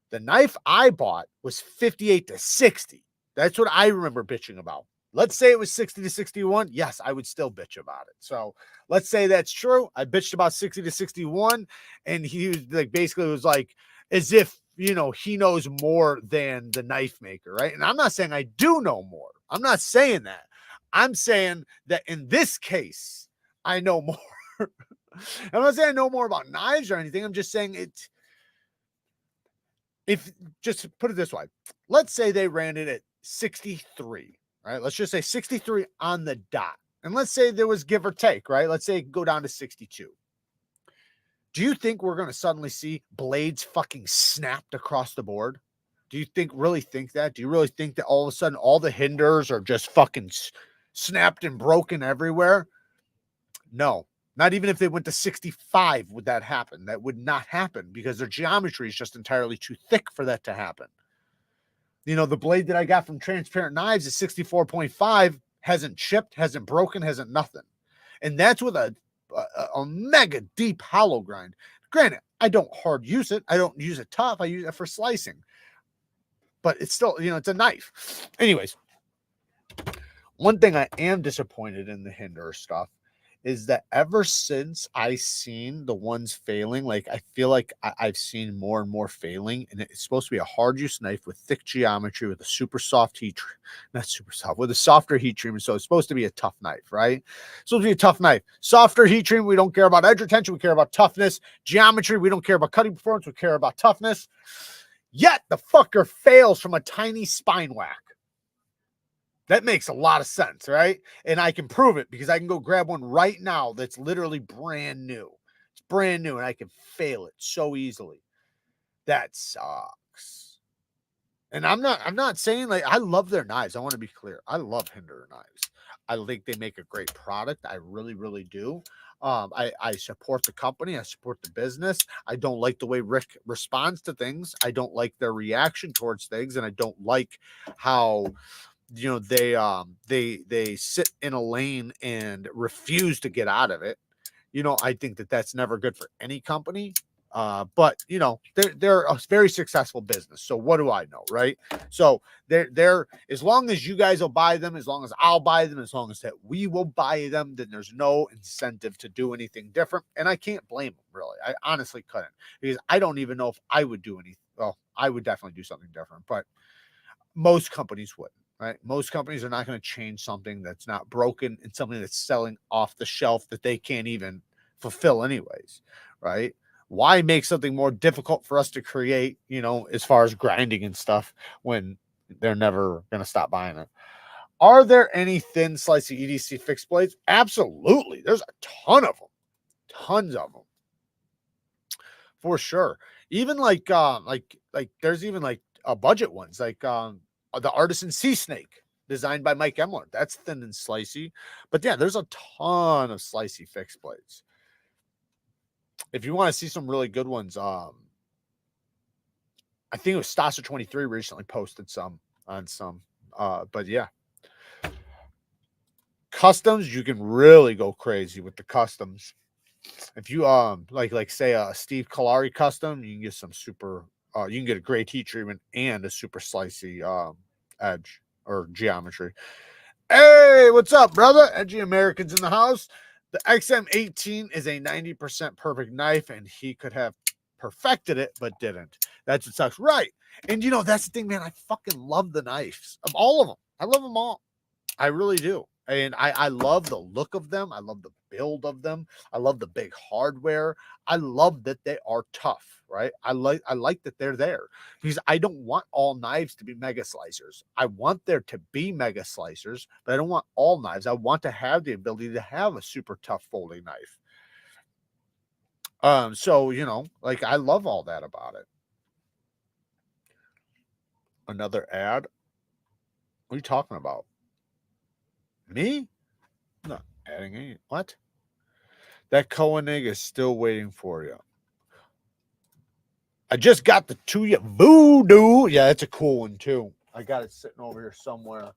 the knife I bought was 58 to 60. That's what I remember bitching about. Let's say it was 60 to 61. Yes, I would still bitch about it. So let's say that's true. I bitched about 60 to 61. And he was like, basically was like, as if you know, he knows more than the knife maker, right? And I'm not saying I do know more. I'm not saying that. I'm saying that in this case, I know more. I'm not saying I know more about knives or anything. I'm just saying it. If just put it this way, let's say they ran it at 63, right? Let's just say 63 on the dot. And let's say there was give or take, right? Let's say it go down to 62. Do you think we're going to suddenly see blades fucking snapped across the board? Do you really think that? Do you really think that all of a sudden all the hinders are just fucking snapped and broken everywhere? No. Not even if they went to 65 would that happen. That would not happen because their geometry is just entirely too thick for that to happen. You know, the blade that I got from Transparent Knives is 64.5, hasn't chipped, hasn't broken, hasn't nothing. And that's with a mega deep hollow grind. Granted, I don't hard use it. I don't use it tough. I use it for slicing. But it's still, you know, it's a knife. Anyways, one thing I am disappointed in the hinder stuff is that ever since I seen the ones failing, like I feel like I've seen more and more failing, and it's supposed to be a hard use knife with thick geometry with a super soft heat, not super soft, with a softer heat treatment. So it's supposed to be a tough knife, right? It's supposed to be a tough knife. Softer heat treatment, we don't care about edge retention, we care about toughness. Geometry, we don't care about cutting performance, we care about toughness. Yet the fucker fails from a tiny spine whack. That makes a lot of sense, right? And I can prove it because I can go grab one right now that's literally brand new. It's brand new and I can fail it so easily. That sucks. And I'm not saying like I love their knives. I want to be clear. I love Hinder knives. I think they make a great product. I really, really do. I support the company. I support the business. I don't like the way Rick responds to things. I don't like their reaction towards things. And I don't like how, you know, they sit in a lane and refuse to get out of it. You know, I think that that's never good for any company. But you know, they're a very successful business. So what do I know, right? So they're as long as you guys will buy them, as long as I'll buy them, as long as that we will buy them, then there's no incentive to do anything different. And I can't blame them, really. I honestly couldn't, because I don't even know if I would do anything. Well, I would definitely do something different, but most companies wouldn't. Right? Most companies are not going to change something that's not broken and something that's selling off the shelf that they can't even fulfill anyways, right? Why make something more difficult for us to create, you know, as far as grinding and stuff when they're never going to stop buying it? Are there any thin slicey EDC fixed blades? Absolutely. There's a ton of them. Tons of them. For sure. Even like there's even like budget ones like the Artisan Sea Snake designed by Mike Emler. That's thin and slicey. But yeah, there's a ton of slicey fixed blades. If you want to see some really good ones, I think it was Stasa 23 recently posted some on some. But yeah. Customs, you can really go crazy with the customs. If you like say a Steve Kalari custom, you can get some super you can get a great heat treatment and a super slicey edge or geometry. Hey, what's up, brother? Edgy Americans in the house. The XM18 is a 90% perfect knife, and he could have perfected it, but didn't. That's what sucks. Right. And you know, that's the thing, man. I fucking love the knives of all of them. I love them all. I really do. And I love the look of them. I love the build of them. I love the big hardware. I love that they are tough, right? I like that they're there, because I don't want all knives to be mega slicers. I want there to be mega slicers, but I don't want all knives. I want to have the ability to have a super tough folding knife. So you know, like I love all that about it. Another ad? What are you talking about? Me? I'm not adding any. What? That Koenig is still waiting for you. I just got the to you voodoo. Yeah, that's a cool one too. I got it sitting over here somewhere.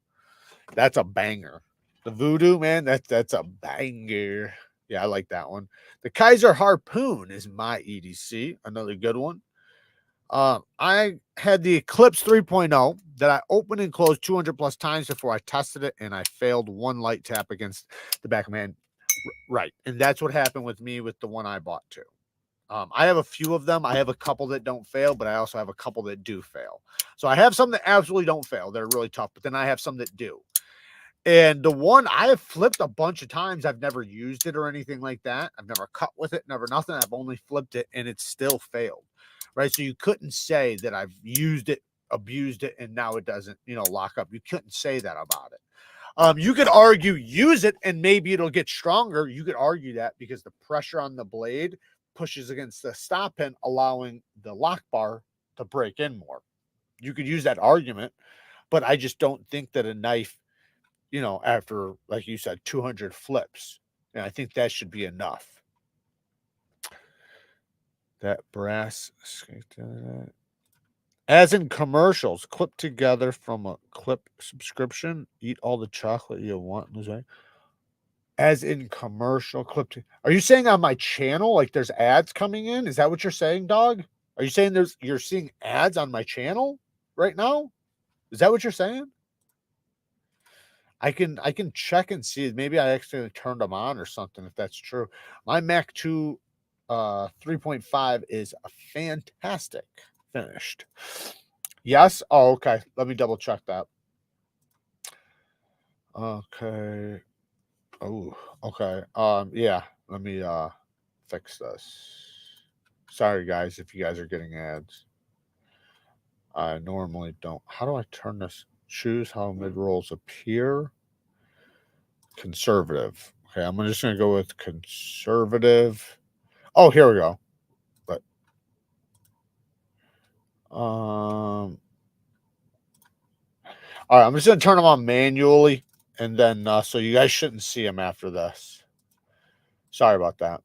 That's a banger. The voodoo, man, that's a banger. Yeah, I like that one. The KIZER Harpoon is my EDC. Another good one. I had the Eclipse 3.0 that I opened and closed 200 plus times before I tested it, and I failed one light tap against the back of my hand. Right. And that's what happened with me with the one I bought too. I have a few of them. I have a couple that don't fail, but I also have a couple that do fail. So I have some that absolutely don't fail. They're really tough, but then I have some that do. And the one I have flipped a bunch of times, I've never used it or anything like that. I've never cut with it, never nothing. I've only flipped it and it's still failed, right? So you couldn't say that I've used it, abused it, and now it doesn't, lock up. You couldn't say that about it. You could argue use it and maybe it'll get stronger. You could argue that because the pressure on the blade pushes against the stop pin, allowing the lock bar to break in more. You could use that argument, but I just don't think that a knife, after, like you said, 200 flips, and I think that should be enough. That brass, as in commercials, clip together from a clip subscription, eat all the chocolate you want. As in commercial clip. Are you saying on my channel, like there's ads coming in? Is that what you're saying, dog? Are you saying you're seeing ads on my channel right now? Is that what you're saying? I can check and see. Maybe I accidentally turned them on or something, if that's true. My Mac 2 3.5 is a fantastic finished. Yes. Oh, okay. Let me double check that. Okay. Oh, okay. Yeah. Let me fix this. Sorry, guys, if you guys are getting ads. I normally don't. How do I turn this? Choose how mid rolls appear. Conservative. Okay, I'm just going to go with conservative. Oh, here we go. But all right, I'm just going to turn them on manually, and then so you guys shouldn't see them after this. Sorry about that.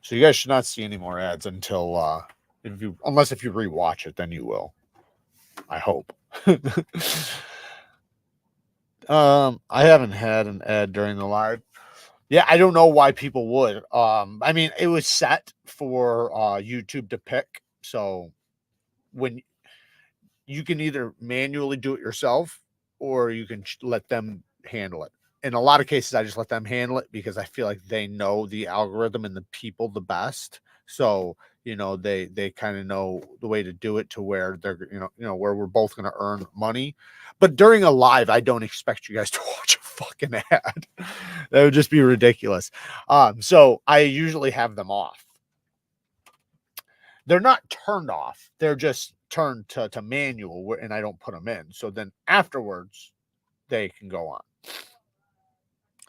So you guys should not see any more ads until unless if you rewatch it, then you will. I hope. I haven't had an ad during the live. Yeah, I don't know why people would. I mean, it was set for YouTube to pick. So when you can either manually do it yourself or you can let them handle it. In a lot of cases, I just let them handle it because I feel like they know the algorithm and the people the best. So, they kind of know the way to do it to where they're, where we're both going to earn money. But during a live, I don't expect you guys to watch a fucking ad. That would just be ridiculous. So I usually have them off. They're not turned off. They're just turned to manual, and I don't put them in. So then afterwards, they can go on.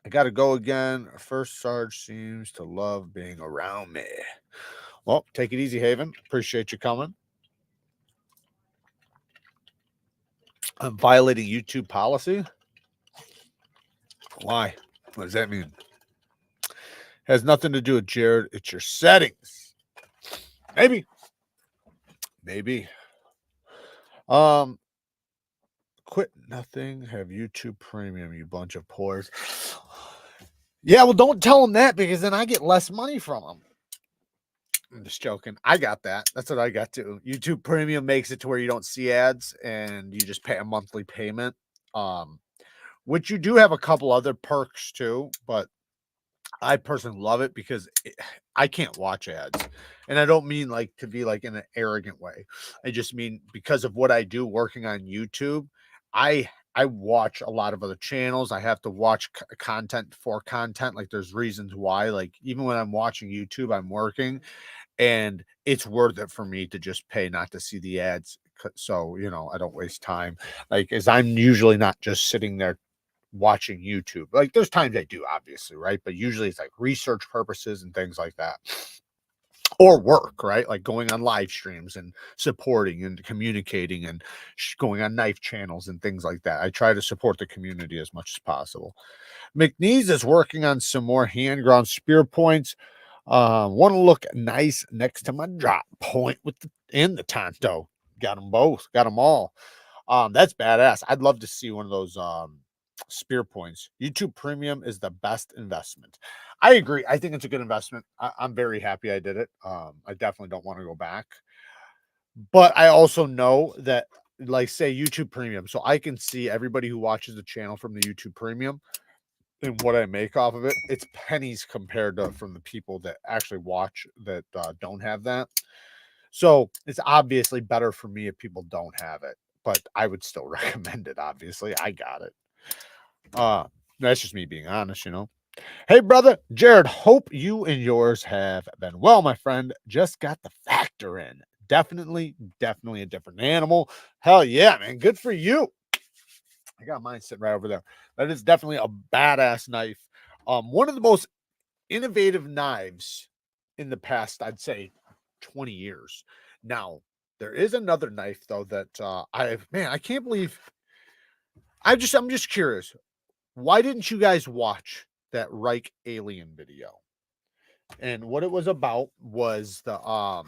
I got to go again. First Sarge seems to love being around me. Well, take it easy, Haven. Appreciate you coming. I'm violating YouTube policy. Why? What does that mean? Has nothing to do with Jared. It's your settings. Maybe. Quit nothing. Have YouTube Premium, you bunch of pores. Yeah, well, don't tell them that because then I get less money from them. I'm just joking. I got that. That's what I got too. YouTube Premium makes it to where you don't see ads and you just pay a monthly payment. Which you do have a couple other perks too, but I personally love it because I can't watch ads. And I don't mean like to be like in an arrogant way. I just mean because of what I do working on YouTube, I watch a lot of other channels. I have to watch content for content. Like there's reasons why, like even when I'm watching YouTube, I'm working and it's worth it for me to just pay not to see the ads. So, I don't waste time. Like, as I'm usually not just sitting there watching YouTube. Like there's times I do, obviously, right? But usually it's like research purposes and things like that. Or work, right? Like going on live streams and supporting and communicating and going on knife channels and things like that. I try to support the community as much as possible. McNeeves is working on some more hand ground spear points. Want to look nice next to my drop point with and the Tonto. Got them both. Got them all. That's badass. I'd love to see one of those spear points. YouTube Premium is the best investment. I agree. I think it's a good investment. I'm very happy I did it. I definitely don't want to go back. But I also know that, like, say YouTube Premium, so I can see everybody who watches the channel from the YouTube Premium. and what I make off of it, it's pennies compared to from the people that actually watch that don't have that. So it's obviously better for me if people don't have it, but I would still recommend it. Obviously, I got it. That's just me being honest, you know. Hey, brother, Jared, hope you and yours have been well, my friend. Just got the factor in. Definitely a different animal. Hell yeah, man. Good for you. I got mine sitting right over there. That is definitely a badass knife. One of the most innovative knives in the past, I'd say 20 years. Now, there is another knife though that I can't believe I'm just curious. Why didn't you guys watch that Reich alien video? And what it was about was I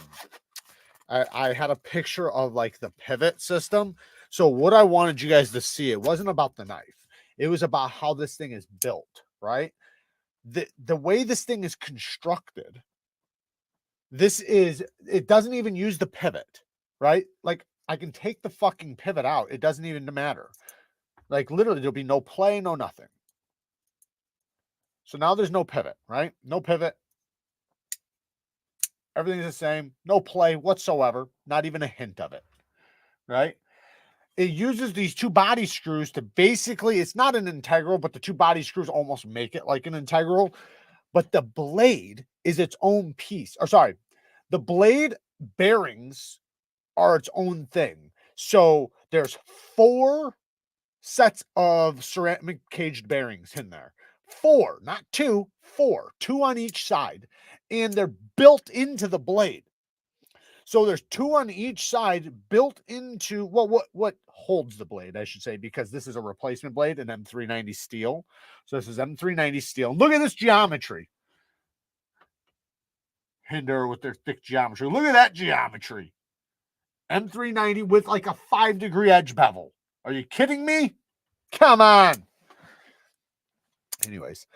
had a picture of like the pivot system. So what I wanted you guys to see, it wasn't about the knife. It was about how this thing is built, right? The way this thing is constructed, it doesn't even use the pivot, right? Like I can take the fucking pivot out. It doesn't even matter. Like literally there'll be no play, no nothing. So now there's no pivot, right? No pivot. Everything's the same. No play whatsoever. Not even a hint of it, right? It uses these two body screws to basically, it's not an integral, but the two body screws almost make it like an integral. But the blade is its own piece. Or sorry, the blade bearings are its own thing. So there's 4 sets of ceramic caged bearings in there. 4, not 2, 4. 2 on each side. And they're built into the blade. So there's 2 on each side built into what holds the blade, I should say, because this is a replacement blade, an M390 steel. So this is M390 steel. Look at this geometry. Hinder with their thick geometry. Look at that geometry. M390 with like a 5-degree edge bevel. Are you kidding me? Come on. Anyways,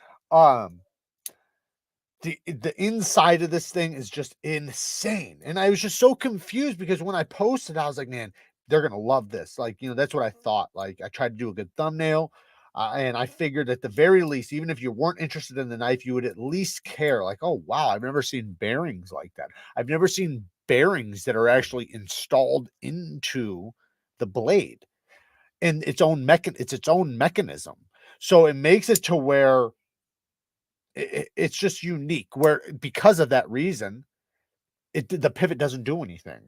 the inside of this thing is just insane. And I was just so confused because when I posted, I was like, man, they're going to love this. Like, you know, that's what I thought. Like I tried to do a good thumbnail. And I figured at the very least, even if you weren't interested in the knife, you would at least care. Like, oh, wow, I've never seen bearings like that. I've never seen bearings that are actually installed into the blade and it's its own mechanism. So it makes it to where it's just unique, where because of that reason, the pivot doesn't do anything.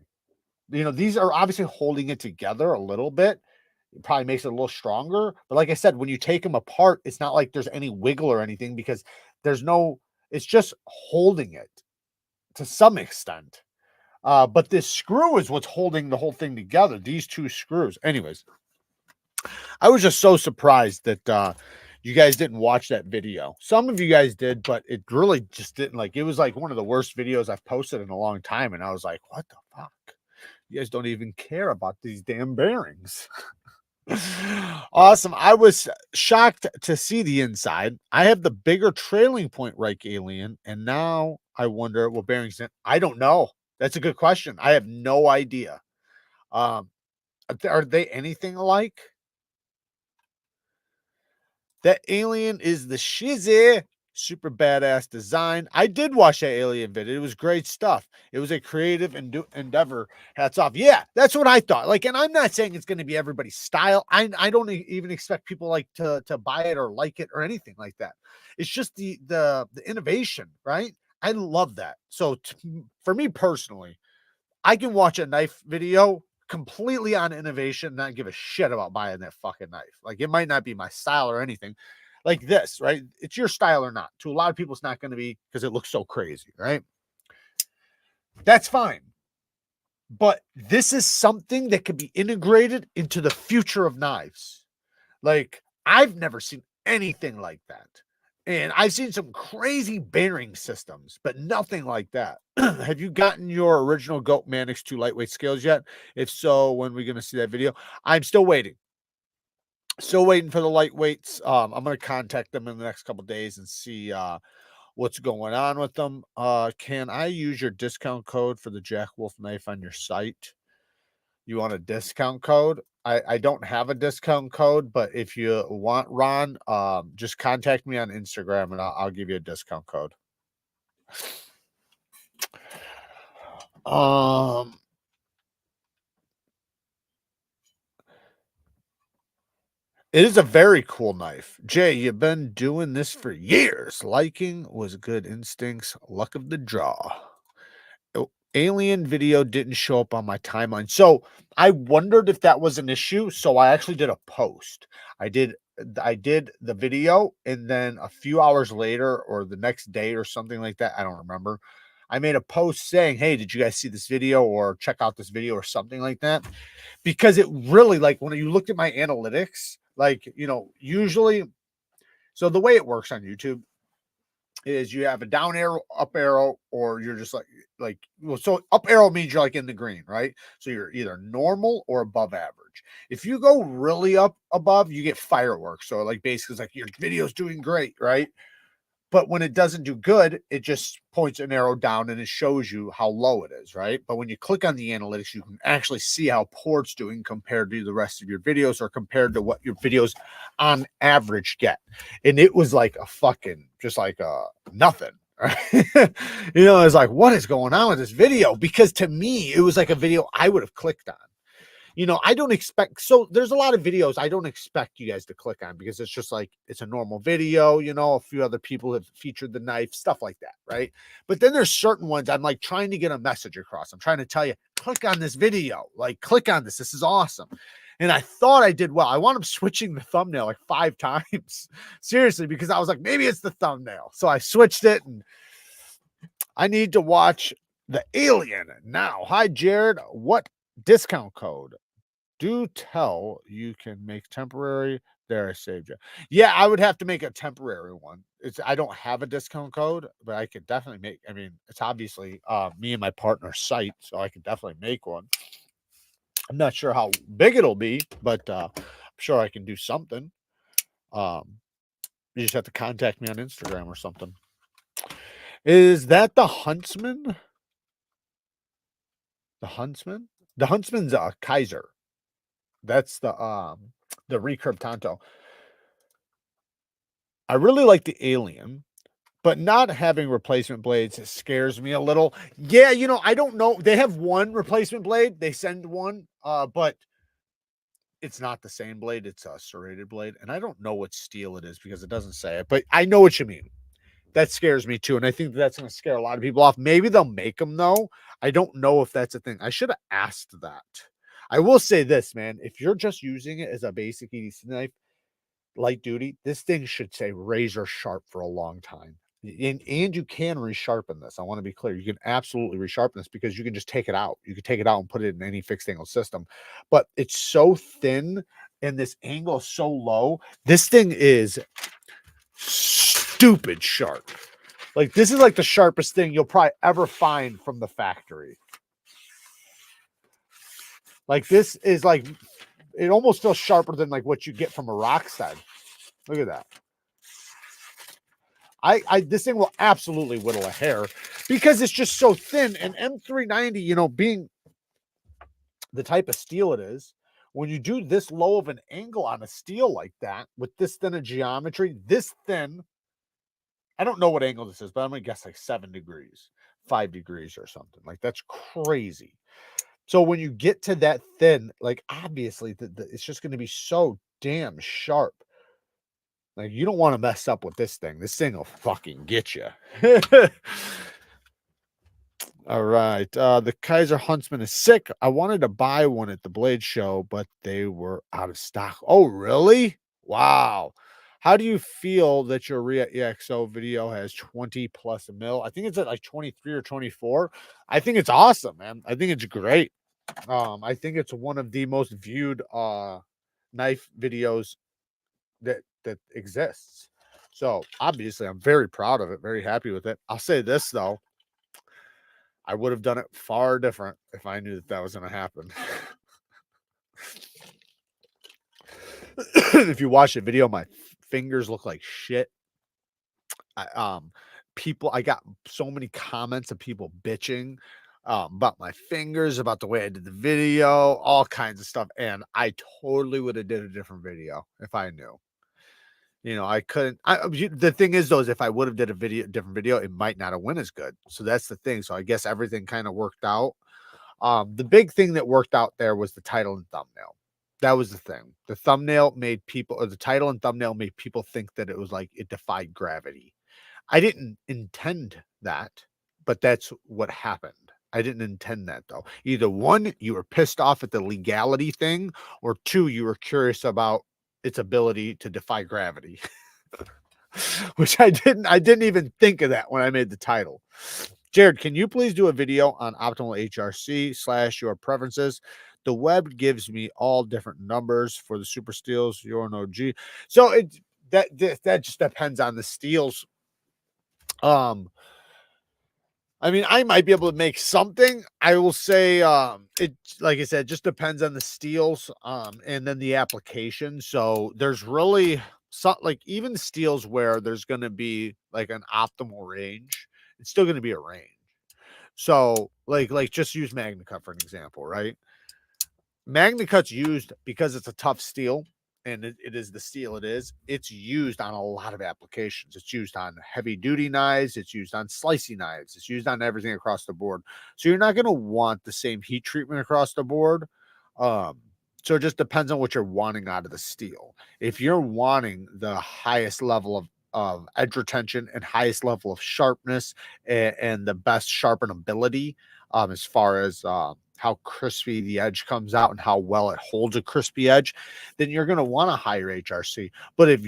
You know, these are obviously holding it together a little bit. It probably makes it a little stronger. But like I said, when you take them apart, it's not like there's any wiggle or anything because it's just holding it to some extent. But this screw is what's holding the whole thing together. These 2 screws. Anyways, I was just so surprised that you guys didn't watch that video. Some of you guys did, but it really just didn't. Like, it was like one of the worst videos I've posted in a long time. And I was like, what the fuck? You guys don't even care about these damn bearings. Awesome. I was shocked to see the inside. I have the bigger trailing point Reich alien, and now I wonder what bearings. I don't know. That's a good question. I have no idea. Are they anything alike? That alien is the shizzy. Super badass design. I did watch that alien video. It was great stuff. It was a creative endeavor. Hats off. Yeah, that's what I thought. Like, and I'm not saying it's going to be everybody's style. I don't even expect people like to buy it or like it or anything like that. It's just the innovation, right? I love that. So for me personally, I can watch a knife video completely on innovation, not give a shit about buying that fucking knife. Like, it might not be my style or anything like this, right? It's your style or not. To a lot of people, it's not going to be because it looks so crazy, right? That's fine. But this is something that can be integrated into the future of knives. Like, I've never seen anything like that. And I've seen some crazy bearing systems, but nothing like that. Have you gotten your original Goat Manix 2 lightweight scales yet? If so, when are we going to see that video? I'm still waiting. Still waiting for the lightweights. I'm going to contact them in the next couple days and see what's going on with them. Can I use your discount code for the Jack Wolf knife on your site? You want a discount code? I don't have a discount code, but if you want, Ron, just contact me on Instagram and I'll give you a discount code. It is a very cool knife. Jay, you've been doing this for years. Liking was good instincts, luck of the draw. Alien video didn't show up on my timeline. So I wondered if that was an issue. So I actually did a post. I did the video, and then a few hours later or the next day or something like that, I don't remember, I made a post saying, hey, did you guys see this video or check out this video or something like that? Because it really, like, when you looked at my analytics, like, you know, usually, so the way it works on YouTube is you have a down arrow, up arrow, or you're just like, well, so up arrow means you're like in the green, right? So you're either normal or above average. If you go really up above, you get fireworks. So like basically it's like your video's doing great, right? But when it doesn't do good, it just points an arrow down and it shows you how low it is, right? But when you click on the analytics, you can actually see how poor it's doing compared to the rest of your videos or compared to what your videos on average get. And it was like a fucking, just like nothing. Right? You know, it's like, what is going on with this video? Because to me, it was like a video I would have clicked on. You know, I don't expect, so there's a lot of videos I don't expect you guys to click on because it's just like, it's a normal video, you know, a few other people have featured the knife, stuff like that, right? But then there's certain ones I'm like trying to get a message across. I'm trying to tell you, click on this video, like click on this. This is awesome. And I thought I did well. I wound up switching the thumbnail like 5 times. Seriously, because I was like, maybe it's the thumbnail. So I switched it and I need to watch the Alien now. Hi, Jared. What discount code? Do tell you can make temporary. There, I saved you. Yeah, I would have to make a temporary one. I don't have a discount code, but I could definitely make. I mean, it's obviously me and my partner's site, so I could definitely make one. I'm not sure how big it'll be, but I'm sure I can do something. You just have to contact me on Instagram or something. Is that the Huntsman? The Huntsman? The Huntsman's KIZER. That's the recurve Tanto. I really like the Alien, but not having replacement blades scares me a little. Yeah, you know, I don't know. They have one replacement blade. They send one, but it's not the same blade. It's a serrated blade, and I don't know what steel it is because it doesn't say it, but I know what you mean. That scares me too, and I think that's going to scare a lot of people off. Maybe they'll make them, though. I don't know if that's a thing. I should have asked that. I will say this, man. If you're just using it as a basic EDC knife, light duty, this thing should say razor sharp for a long time. And you can resharpen this. I want to be clear. You can absolutely resharpen this because you can just take it out. You can take it out and put it in any fixed angle system. But it's so thin and this angle is so low. This thing is stupid sharp. Like, this is like the sharpest thing you'll probably ever find from the factory. Like, this is like, it almost feels sharper than like what you get from a Rockstead. Look at that. This thing will absolutely whittle a hair because it's just so thin. And M390, you know, being the type of steel it is, when you do this low of an angle on a steel like that with this thin of geometry, this thin, I don't know what angle this is, but I'm gonna guess like 7 degrees, 5 degrees or something. Like, that's crazy. So when you get to that thin, like, obviously it's just going to be so damn sharp. Like, you don't want to mess up with this thing. This thing will fucking get you. All right. The KIZER Huntsman is sick. I wanted to buy one at the Blade Show, but they were out of stock. Oh, really? Wow. How do you feel that your RIA EXO video has 20 plus mil? I think it's at like 23 or 24. I think it's awesome, man. I think it's great. I think it's one of the most viewed knife videos that exists. So obviously I'm very proud of it, very happy with it. I'll say this though, I would have done it far different if I knew that that was going to happen. If you watch the video, my fingers look like shit. I got so many comments of people bitching about my fingers, about the way I did the video, all kinds of stuff. And I totally would have did a different video if I knew. You know, I couldn't. The thing is, though, is if I would have did a different video, it might not have went as good. So that's the thing. So I guess everything kind of worked out. The big thing that worked out there was the title and thumbnail. That was the thing. The thumbnail made people, or the title and thumbnail made people think that it was like it defied gravity. I didn't intend that, but that's what happened. I didn't intend that though. Either one, you were pissed off at the legality thing, or two, you were curious about its ability to defy gravity. Which I didn't even think of that when I made the title. Jared, can you please do a video on optimal HRC / your preferences? The web gives me all different numbers for the super steels. You're an OG. So that just depends on the steels. I mean, I might be able to make something. I will say, it, like I said, just depends on the steels, and then the application. So there's really some, like even steels where there's going to be like an optimal range, it's still going to be a range. So like just use MagnaCut for an example, right? MagnaCut's used because it's a tough steel, and it is the steel it is. It's used on a lot of applications. It's used on heavy duty knives. It's used on slicey knives. It's used on everything across the board. So you're not going to want the same heat treatment across the board. So it just depends on what you're wanting out of the steel. If you're wanting the highest level of edge retention and highest level of sharpness and the best sharpenability, as far as how crispy the edge comes out and how well it holds a crispy edge, then you're going to want a higher HRC. But if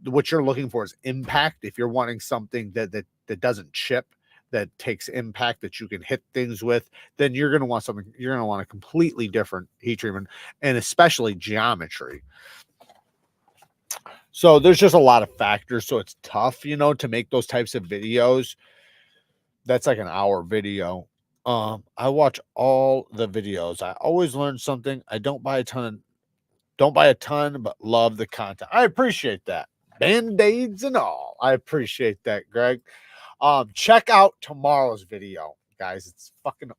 what you're looking for is impact, if you're wanting something that doesn't chip, that takes impact, that you can hit things with, then you're going to want something, you're going to want a completely different heat treatment, and especially geometry. So there's just a lot of factors. So it's tough, you know, to make those types of videos. That's like an hour video. I watch all the videos. I always learn something. I don't buy a ton, but love the content. I appreciate that. Band-aids and all. I appreciate that, Greg. Check out tomorrow's video, guys. It's fucking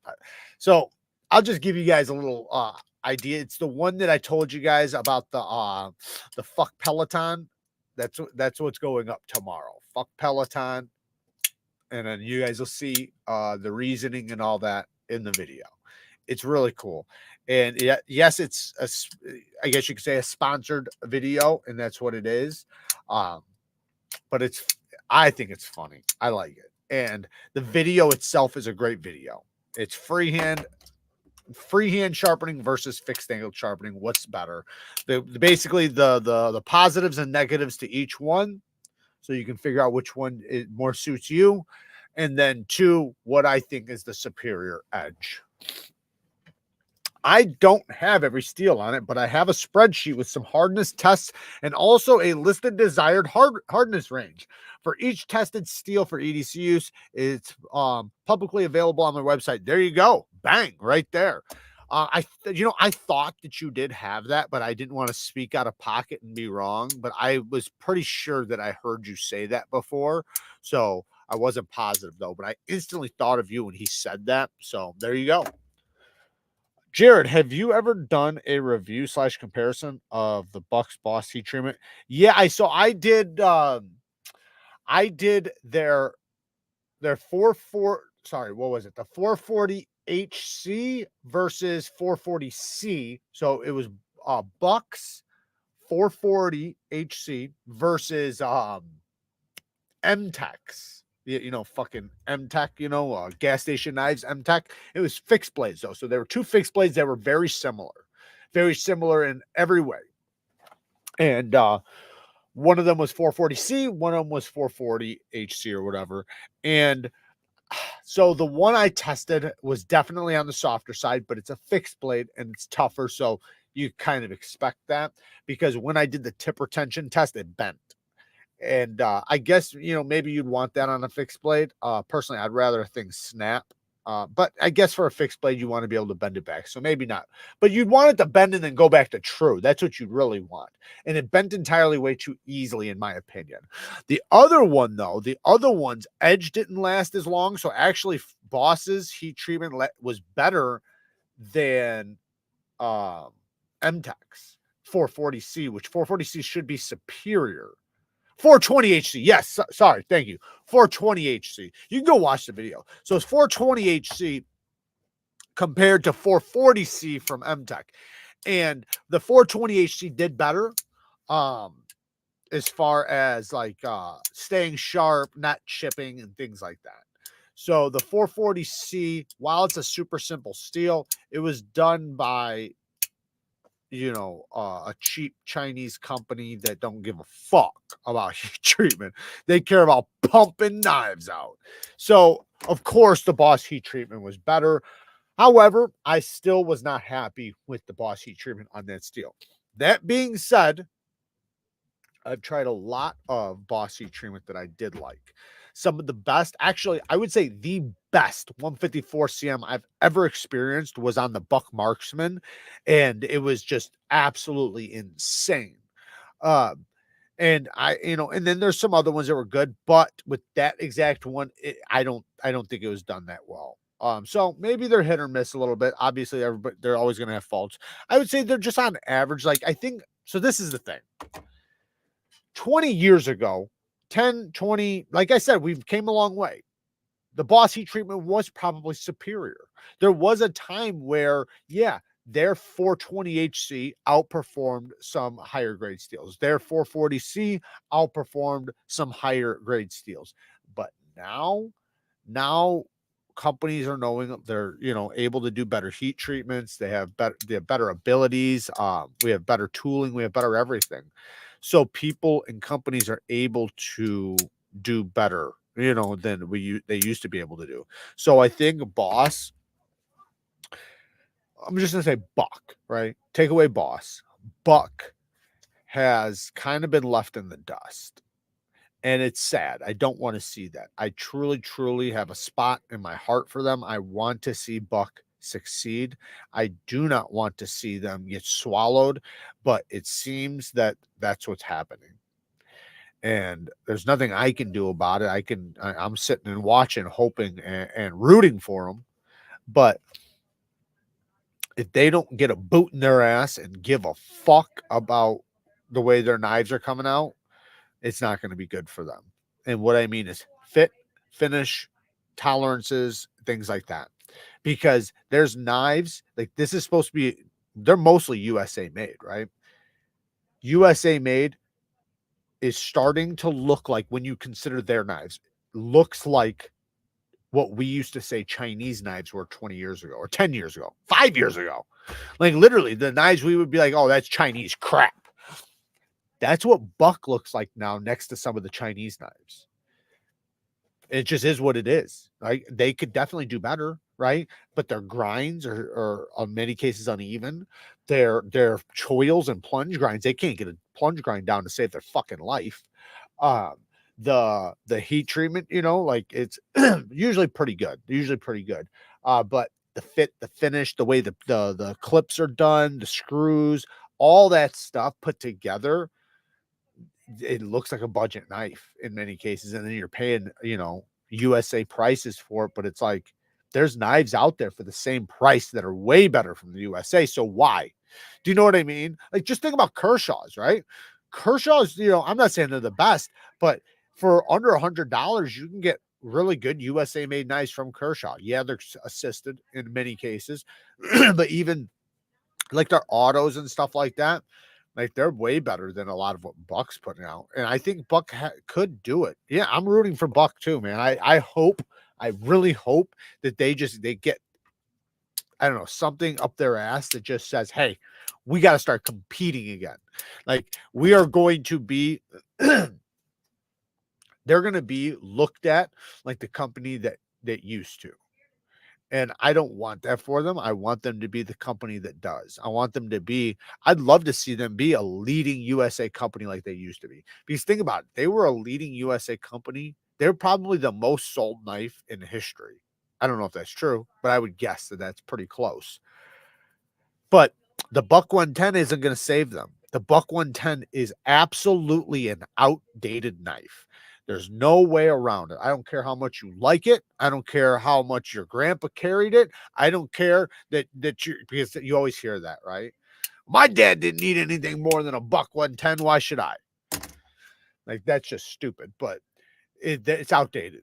so I'll just give you guys a little idea. It's the one that I told you guys about the fuck Peloton. That's what's going up tomorrow. Fuck Peloton. And then you guys will see the reasoning and all that in the video. It's really cool. And yes, it's I guess you could say a sponsored video, and that's what it is. But I think it's funny. I like it. And the video itself is a great video. It's freehand sharpening versus fixed angle sharpening. What's better? Basically the positives and negatives to each one, so you can figure out which one more suits you. And then two, what I think is the superior edge. I don't have every steel on it, but I have a spreadsheet with some hardness tests and also a listed desired hardness range. For each tested steel for EDC use, it's publicly available on my website. There you go. Bang, right there. I thought that you did have that, but I didn't want to speak out of pocket and be wrong. But I was pretty sure that I heard you say that before. So I wasn't positive, though. But I instantly thought of you when he said that. So there you go. Jared, have you ever done a review / comparison of the Bucks Boss heat treatment? Yeah, I did their 440, sorry, what was it? The 440 HC versus 440C. So it was Bucks 440 HC versus MTEX. Fucking MTEC, gas station knives, MTEC. It was fixed blades, though. So there were two fixed blades that were very similar in every way. And one of them was 440C, one of them was 440 HC or whatever. And so the one I tested was definitely on the softer side, but it's a fixed blade and it's tougher. So you kind of expect that, because when I did the tip retention test, it bent. And I guess, maybe you'd want that on a fixed blade. Personally, I'd rather things snap But I guess for a fixed blade, you want to be able to bend it back. So maybe not. But you'd want it to bend and then go back to true. That's what you'd really want. And it bent entirely way too easily, in my opinion. The other one, though, the other one's edge didn't last as long. So actually, Boss's heat treatment was better than MTEC's 440C, which 440C should be superior. 420HC. Yes. Sorry. Thank you. 420HC. You can go watch the video. So it's 420HC compared to 440C from MTEC. And the 420HC did better as far as like staying sharp, not chipping, and things like that. So the 440C, while it's a super simple steel, it was done by, you know, a cheap Chinese company that don't give a fuck about heat treatment. They care about pumping knives out. So, of course, the Boss heat treatment was better. However, I still was not happy with the Boss heat treatment on that steel. That being said, I've tried a lot of Boss heat treatment that I did like. Some of the best, actually, I would say the best 154 cm I've ever experienced was on the Buck Marksman, and it was just absolutely insane. And I, you know, and then there's some other ones that were good, but with that exact one, I don't think it was done that well. So maybe they're hit or miss a little bit. Obviously, everybody, they're always going to have faults. I would say they're just on average. Like, I think, so this is the thing. 20 years ago, 10, 20, like I said, we've came a long way. The Boss heat treatment was probably superior. There was a time where, yeah, their 420HC outperformed some higher grade steels. Their 440C outperformed some higher grade steels. But now companies are knowing they're, you know, able to do better heat treatments. They have better abilities. We have better tooling. We have better everything. So people and companies are able to do better, you know, than they used to be able to do. So I think Boss, I'm just gonna say Buck, right? Take away Boss. Buck has kind of been left in the dust. And it's sad. I don't want to see that. I truly have a spot in my heart for them. I want to see Buck succeed. I do not want to see them get swallowed, but it seems that that's what's happening. And there's nothing I can do about it. I'm sitting and watching, hoping and rooting for them. But if they don't get a boot in their ass and give a fuck about the way their knives are coming out, it's not going to be good for them. And what I mean is fit, finish, tolerances, things like that. Because there's knives, like this is supposed to be, they're mostly USA made, right? USA made is starting to look like, when you consider their knives, looks like what we used to say Chinese knives were 20 years ago or 10 years ago, 5 years ago. Like literally the knives we would be like, oh, that's Chinese crap. That's what Buck looks like now next to some of the Chinese knives. It just is what it is. Right? They could definitely do better, right? But their grinds are in many cases uneven. Their choils and plunge grinds, they can't get a plunge grind down to save their fucking life. The heat treatment, you know, like it's usually pretty good. But the fit, the finish, the way the clips are done, the screws, all that stuff put together, it looks like a budget knife in many cases. And then you're paying, you know, USA prices for it, but it's like there's knives out there for the same price that are way better from the USA. So why? Do you know what I mean? Like, just think about Kershaw's, right? Kershaw's, you know, I'm not saying they're the best, but for under $100, you can get really good USA made knives from Kershaw. Yeah, they're assisted in many cases, but even like their autos and stuff like that, like they're way better than a lot of what Buck's putting out. And I think Buck could do it. Yeah, I'm rooting for Buck too, man. I really hope that they get, I don't know, something up their ass that just says, hey, we got to start competing again. Like we are going to be, they're going to be looked at like the company that used to. And I don't want that for them. I want them to be the company that does. I want them to be, I'd love to see them be a leading USA company like they used to be. Because think about it, they were a leading USA company. They're probably the most sold knife in history. I don't know if that's true, but I would guess that that's pretty close. But the Buck 110 isn't going to save them. The Buck 110 is absolutely an outdated knife. There's no way around it. I don't care how much you like it. I don't care how much your grandpa carried it. I don't care that you, because you always hear that, right? My dad didn't need anything more than a Buck 110. Why should I? Like, that's just stupid, but it's outdated.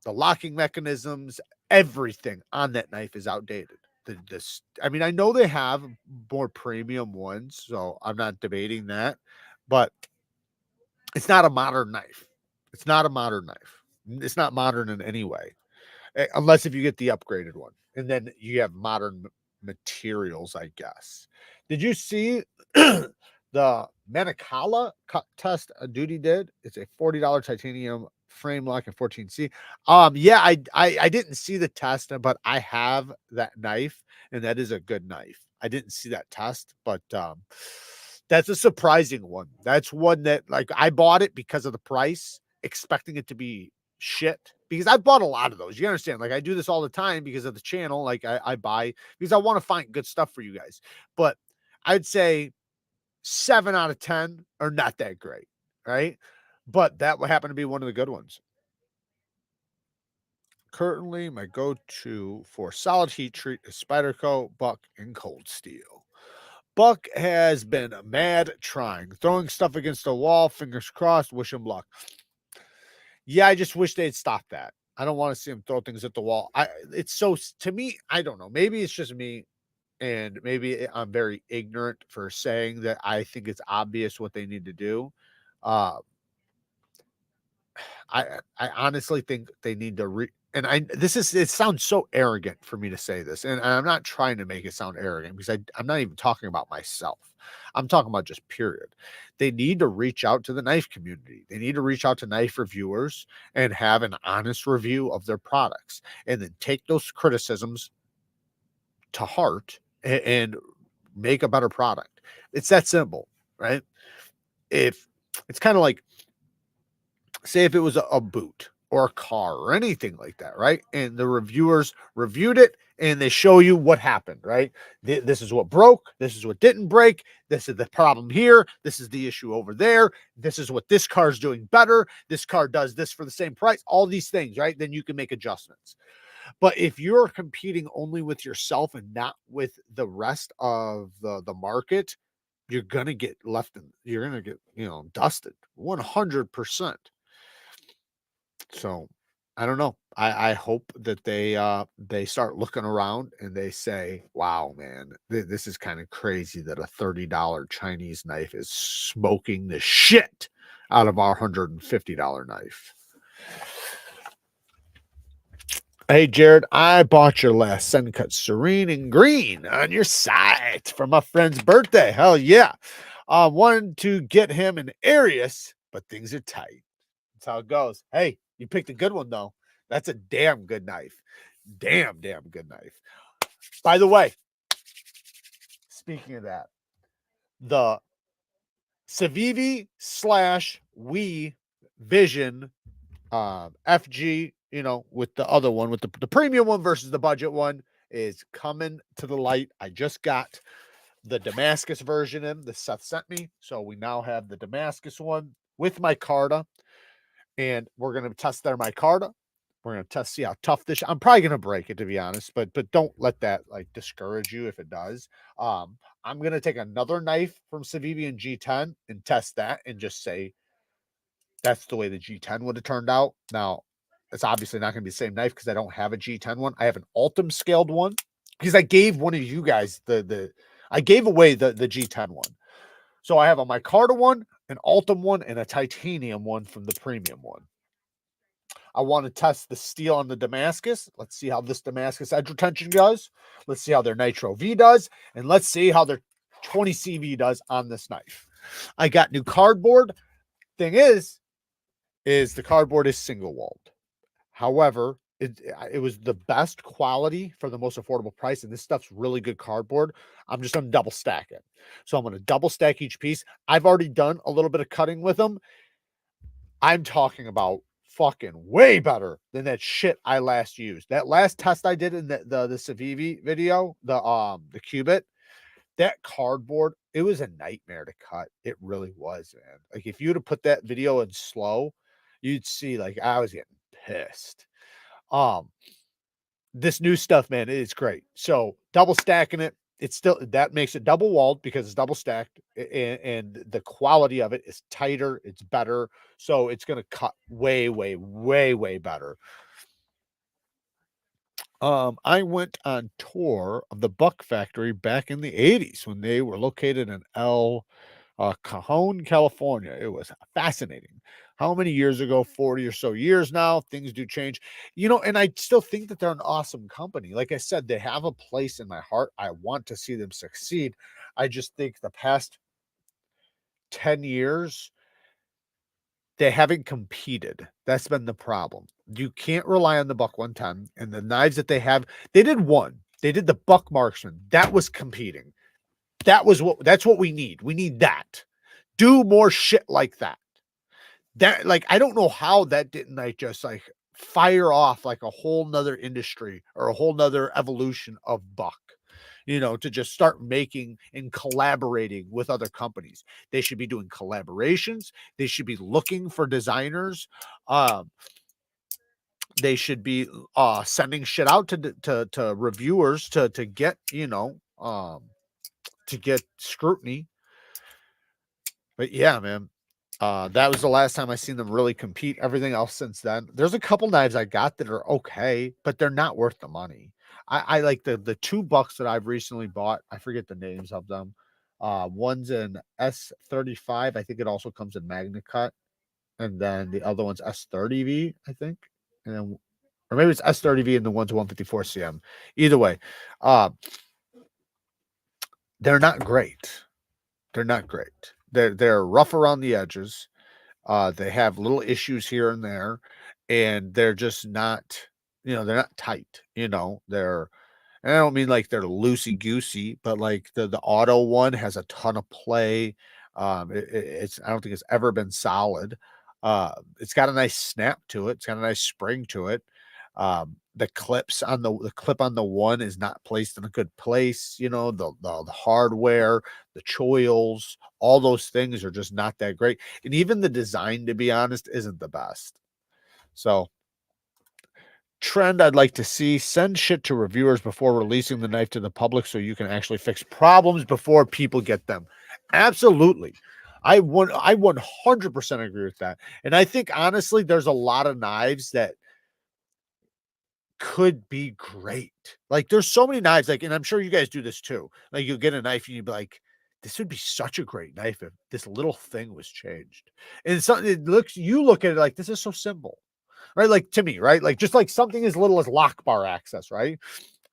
The locking mechanisms, everything on that knife is outdated. I mean, I know they have more premium ones, so I'm not debating that, but it's not a modern knife. It's not a modern knife. It's not modern in any way, unless if you get the upgraded one, and then you have modern materials, I guess. Did you see the Manicala cut test Duty did? It's a $40 titanium frame lock and 14C. Yeah, I didn't see the test, but I have that knife, and that is a good knife. I didn't see that test, but that's a surprising one. That's one that, like, I bought it because of the price, expecting it to be shit, because I bought a lot of those. You understand? Like, I do this all the time because of the channel. Like, I buy because I want to find good stuff for you guys. But I'd say 7 out of 10 are not that great, right? But that would happen to be one of the good ones. Currently, my go-to for solid heat treat is Spyderco, Buck, and Cold Steel. Buck has been mad trying, throwing stuff against the wall, fingers crossed, wish him luck. Yeah, I just wish they'd stop that. I don't want to see him throw things at the wall. It's so, to me, I don't know. Maybe it's just me, and maybe I'm very ignorant for saying that I think it's obvious what they need to do. Uh, I honestly think they need to it sounds so arrogant for me to say this, and I'm not trying to make it sound arrogant, because I'm not even talking about myself. I'm talking about just period. They need to reach out to the knife community. They need to reach out to knife reviewers and have an honest review of their products, and then take those criticisms to heart and make a better product. It's that simple, right? If it's kind of like, say if it was a boot or a car or anything like that, right? And the reviewers reviewed it and they show you what happened, right? This is what broke. This is what didn't break. This is the problem here. This is the issue over there. This is what this car is doing better. This car does this for the same price. All these things, right? Then you can make adjustments. But if you're competing only with yourself and not with the rest of the market, you're gonna get you're gonna get, dusted 100%. So I don't know. I hope that they start looking around and they say, wow, man, this is kind of crazy that a $30 Chinese knife is smoking the shit out of our $150 knife. Hey, Jared, I bought your last Sun Cut Serene in green on your site for my friend's birthday. Hell yeah. Wanted to get him an Arius, but things are tight. That's how it goes. Hey, you picked a good one, though. That's a damn good knife. Damn good knife. By the way, speaking of that, the Civivi / Wii Vision FG, with the other one, with the premium one versus the budget one, is coming to the light. I just got the Damascus version in that Seth sent me. So we now have the Damascus one with micarta, and we're going to test their micarta. We're going to see how tough this. I'm probably going to break it, to be honest, but don't let that like discourage you if it does. I'm going to take another knife from Civivi and G10 and test that and just say that's the way the G10 would have turned out. Now, it's obviously not going to be the same knife because I don't have a G10 one. I have an Ultim scaled one because I gave one of you guys I gave away the G10 one. So I have a micarta one, an Ultim one, and a titanium one from the premium one. I want to test the steel on the Damascus. Let's see how this Damascus edge retention does. Let's see how their Nitro V does. And let's see how their 20 CV does on this knife. I got new cardboard. Thing is the cardboard is single walled. However, it was the best quality for the most affordable price, and this stuff's really good cardboard. I'm just going to double stack it. So I'm going to double stack each piece. I've already done a little bit of cutting with them. I'm talking about fucking way better than that shit I last used. That last test I did in the Civivi video, the Cubit, that cardboard, it was a nightmare to cut. It really was, man. Like if you'd have put that video in slow, you'd see like I was getting pissed. Um, this new stuff, man, it's great. So double stacking it, it's still that makes it double walled because it's double stacked, and the quality of it is tighter, it's better. So it's gonna cut way, way, way, way better. I went on tour of the Buck Factory back in the 80s when they were located in Cajon, California. It was fascinating. How many years ago? 40 or so years now. Things do change, and I still think that they're an awesome company. Like I said, they have a place in my heart. I want to see them succeed. I just think the past 10 years, they haven't competed. That's been the problem. You can't rely on the Buck 110 and the knives that they have. They did one. They did the Buck Marksman. That was competing. That's what we need. We need that. Do more shit like that. That, like, I don't know how that didn't like just like fire off like a whole nother industry or a whole nother evolution of Buck, to just start making and collaborating with other companies. They should be doing collaborations. They should be looking for designers. They should be sending shit out to reviewers to get, to get scrutiny. But yeah, man, that was the last time I seen them really compete. Everything else since then, there's a couple knives I got that are okay, but they're not worth the money. I like the $2 that I've recently bought. I forget the names of them. One's an S35. I think it also comes in Magna Cut, and then the other one's S30V, I think, and then or maybe it's S30V and the one's 154 cm. Either way, they're not great. They're not great. They're rough around the edges. They have little issues here and there, and they're just not, they're not tight. They're, and I don't mean like they're loosey goosey, but like the auto one has a ton of play. It's I don't think it's ever been solid. It's got a nice snap to it. It's got a nice spring to it. The clips on the clip on the one is not placed in a good place. The hardware, the choils, all those things are just not that great. And even the design, to be honest, isn't the best. So trend I'd like to see: send shit to reviewers before releasing the knife to the public so you can actually fix problems before people get them. Absolutely. I 100% agree with that. And I think honestly, there's a lot of knives that could be great. Like there's so many knives, like, and I'm sure you guys do this too. Like you'll get a knife and you'd be like, this would be such a great knife if this little thing was changed. And you look at it like, this is so simple, right? Like to me, right? Like just like something as little as lock bar access, right?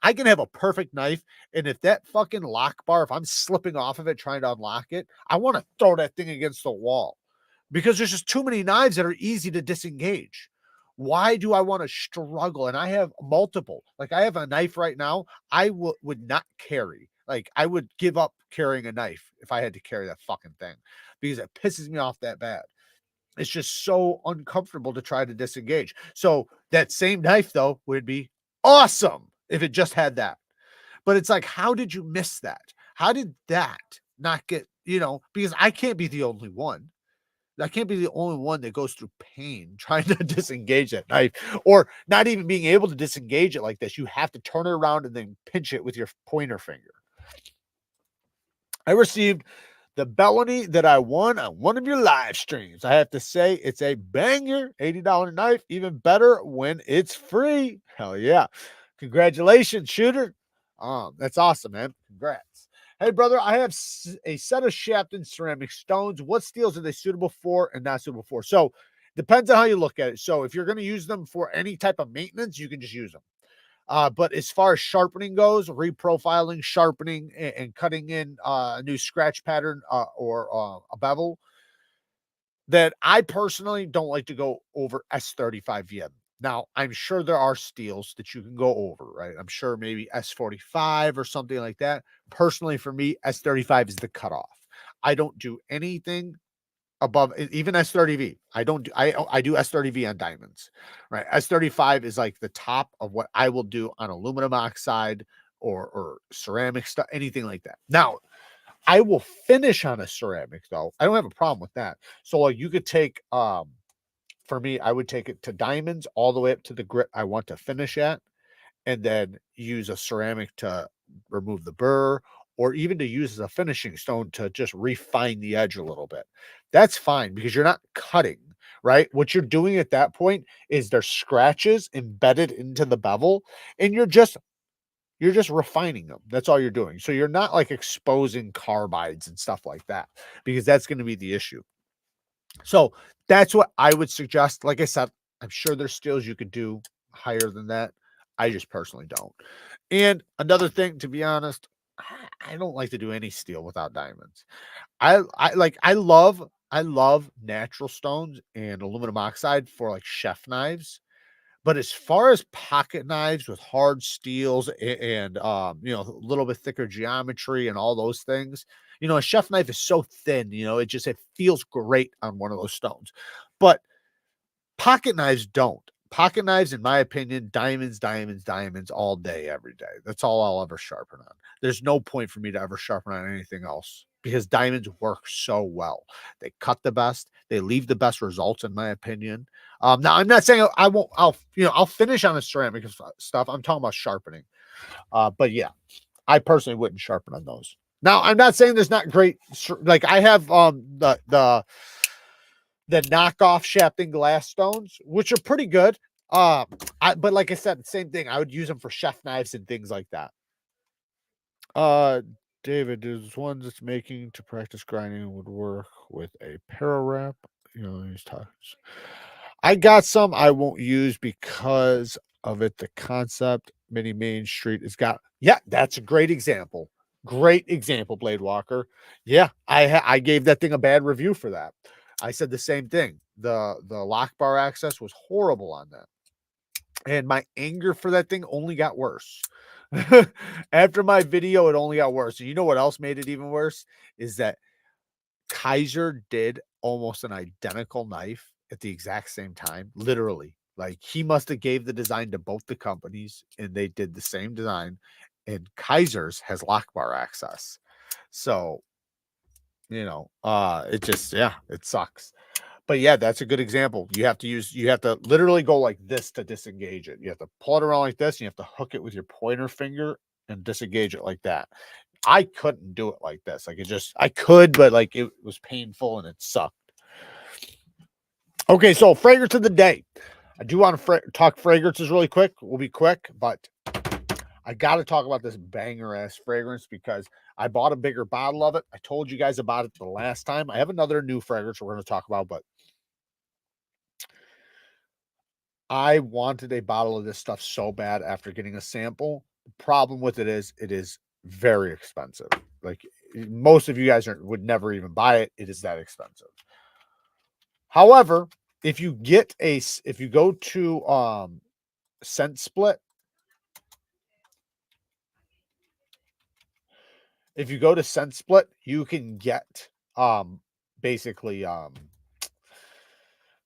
I can have a perfect knife, and if that fucking lock bar, if I'm slipping off of it trying to unlock it, I want to throw that thing against the wall because there's just too many knives that are easy to disengage. Why do I want to struggle? And I have multiple. Like I have a knife right now I would not carry. Like I would give up carrying a knife if I had to carry that fucking thing because it pisses me off that bad. It's just so uncomfortable to try to disengage. So that same knife though would be awesome if it just had that. But it's like, how did you miss that? How did that not get, because I can't be the only one. I can't be the only one that goes through pain trying to disengage that knife, or not even being able to disengage it like this. You have to turn it around and then pinch it with your pointer finger. I received the Bellany that I won on one of your live streams. I have to say it's a banger, $80 knife, even better when it's free. Hell yeah. Congratulations, shooter. That's awesome, man. Congrats. Hey, brother, I have a set of Shapton ceramic stones. What steels are they suitable for and not suitable for? So depends on how you look at it. So if you're going to use them for any type of maintenance, you can just use them. But as far as sharpening goes, reprofiling, sharpening, and cutting in a new scratch pattern or a bevel, that I personally don't like to go over S35 VM. Now, I'm sure there are steels that you can go over, right? I'm sure maybe S45 or something like that. Personally, for me, S35 is the cutoff. I don't do anything above even S30V. I don't do, I do S30V on diamonds, right? S35 is like the top of what I will do on aluminum oxide or ceramic stuff, anything like that. Now, I will finish on a ceramic though. I don't have a problem with that. So like you could take for me, I would take it to diamonds all the way up to the grit I want to finish at, and then use a ceramic to remove the burr, or even to use as a finishing stone to just refine the edge a little bit. That's fine because you're not cutting, right? What you're doing at that point is there's scratches embedded into the bevel, and you're just refining them. That's all you're doing. So you're not like exposing carbides and stuff like that, because that's going to be the issue. So that's what I would suggest. Like I said, I'm sure there's steels you could do higher than that. I just personally don't. And another thing, to be honest, I don't like to do any steel without diamonds. I love natural stones and aluminum oxide for like chef knives. But as far as pocket knives with hard steels and you know, a little bit thicker geometry and all those things, you know, a chef knife is so thin, you know, it feels great on one of those stones. But pocket knives don't. Pocket knives, in my opinion, diamonds, diamonds, diamonds all day, every day. That's all I'll ever sharpen on. There's no point for me to ever sharpen on anything else because diamonds work so well. They cut the best. They leave the best results, in my opinion. Now, I'm not saying I'll finish on a ceramic stuff. I'm talking about sharpening. But yeah, I personally wouldn't sharpen on those. Now, I'm not saying there's not great, like I have the knockoff Sharpening glass stones, which are pretty good. But like I said, same thing. I would use them for chef knives and things like that. David, there's one that's making to practice grinding would work with a para wrap. You know, he's talking. I got some I won't use because of it. The concept mini main street has got. Yeah, that's a great example. Great example, Blade Walker. Yeah, I gave that thing a bad review for that. I said the same thing. The lock bar access was horrible on that. And my anger for that thing only got worse. After my video, it only got worse. And you know what else made it even worse? Is that KIZER did almost an identical knife at the exact same time. Literally. Like he must have gave the design to both the companies and they did the same design. And KIZER's has lock bar access. So, you know, it just, yeah, it sucks. But yeah, that's a good example. You have to literally go like this to disengage it. You have to pull it around like this. And you have to hook it with your pointer finger and disengage it like that. I couldn't do it like this. Like I could, but like it was painful and it sucked. Okay, so fragrance of the day. I do want to talk fragrances really quick. We'll be quick, but I got to talk about this banger ass fragrance because I bought a bigger bottle of it. I told you guys about it the last time. I have another new fragrance we're going to talk about, but I wanted a bottle of this stuff so bad after getting a sample. The problem with it is very expensive. Like most of you guys would never even buy it. It is that expensive. However, if you go to Scent Split, if you go to Scent Split, you can get basically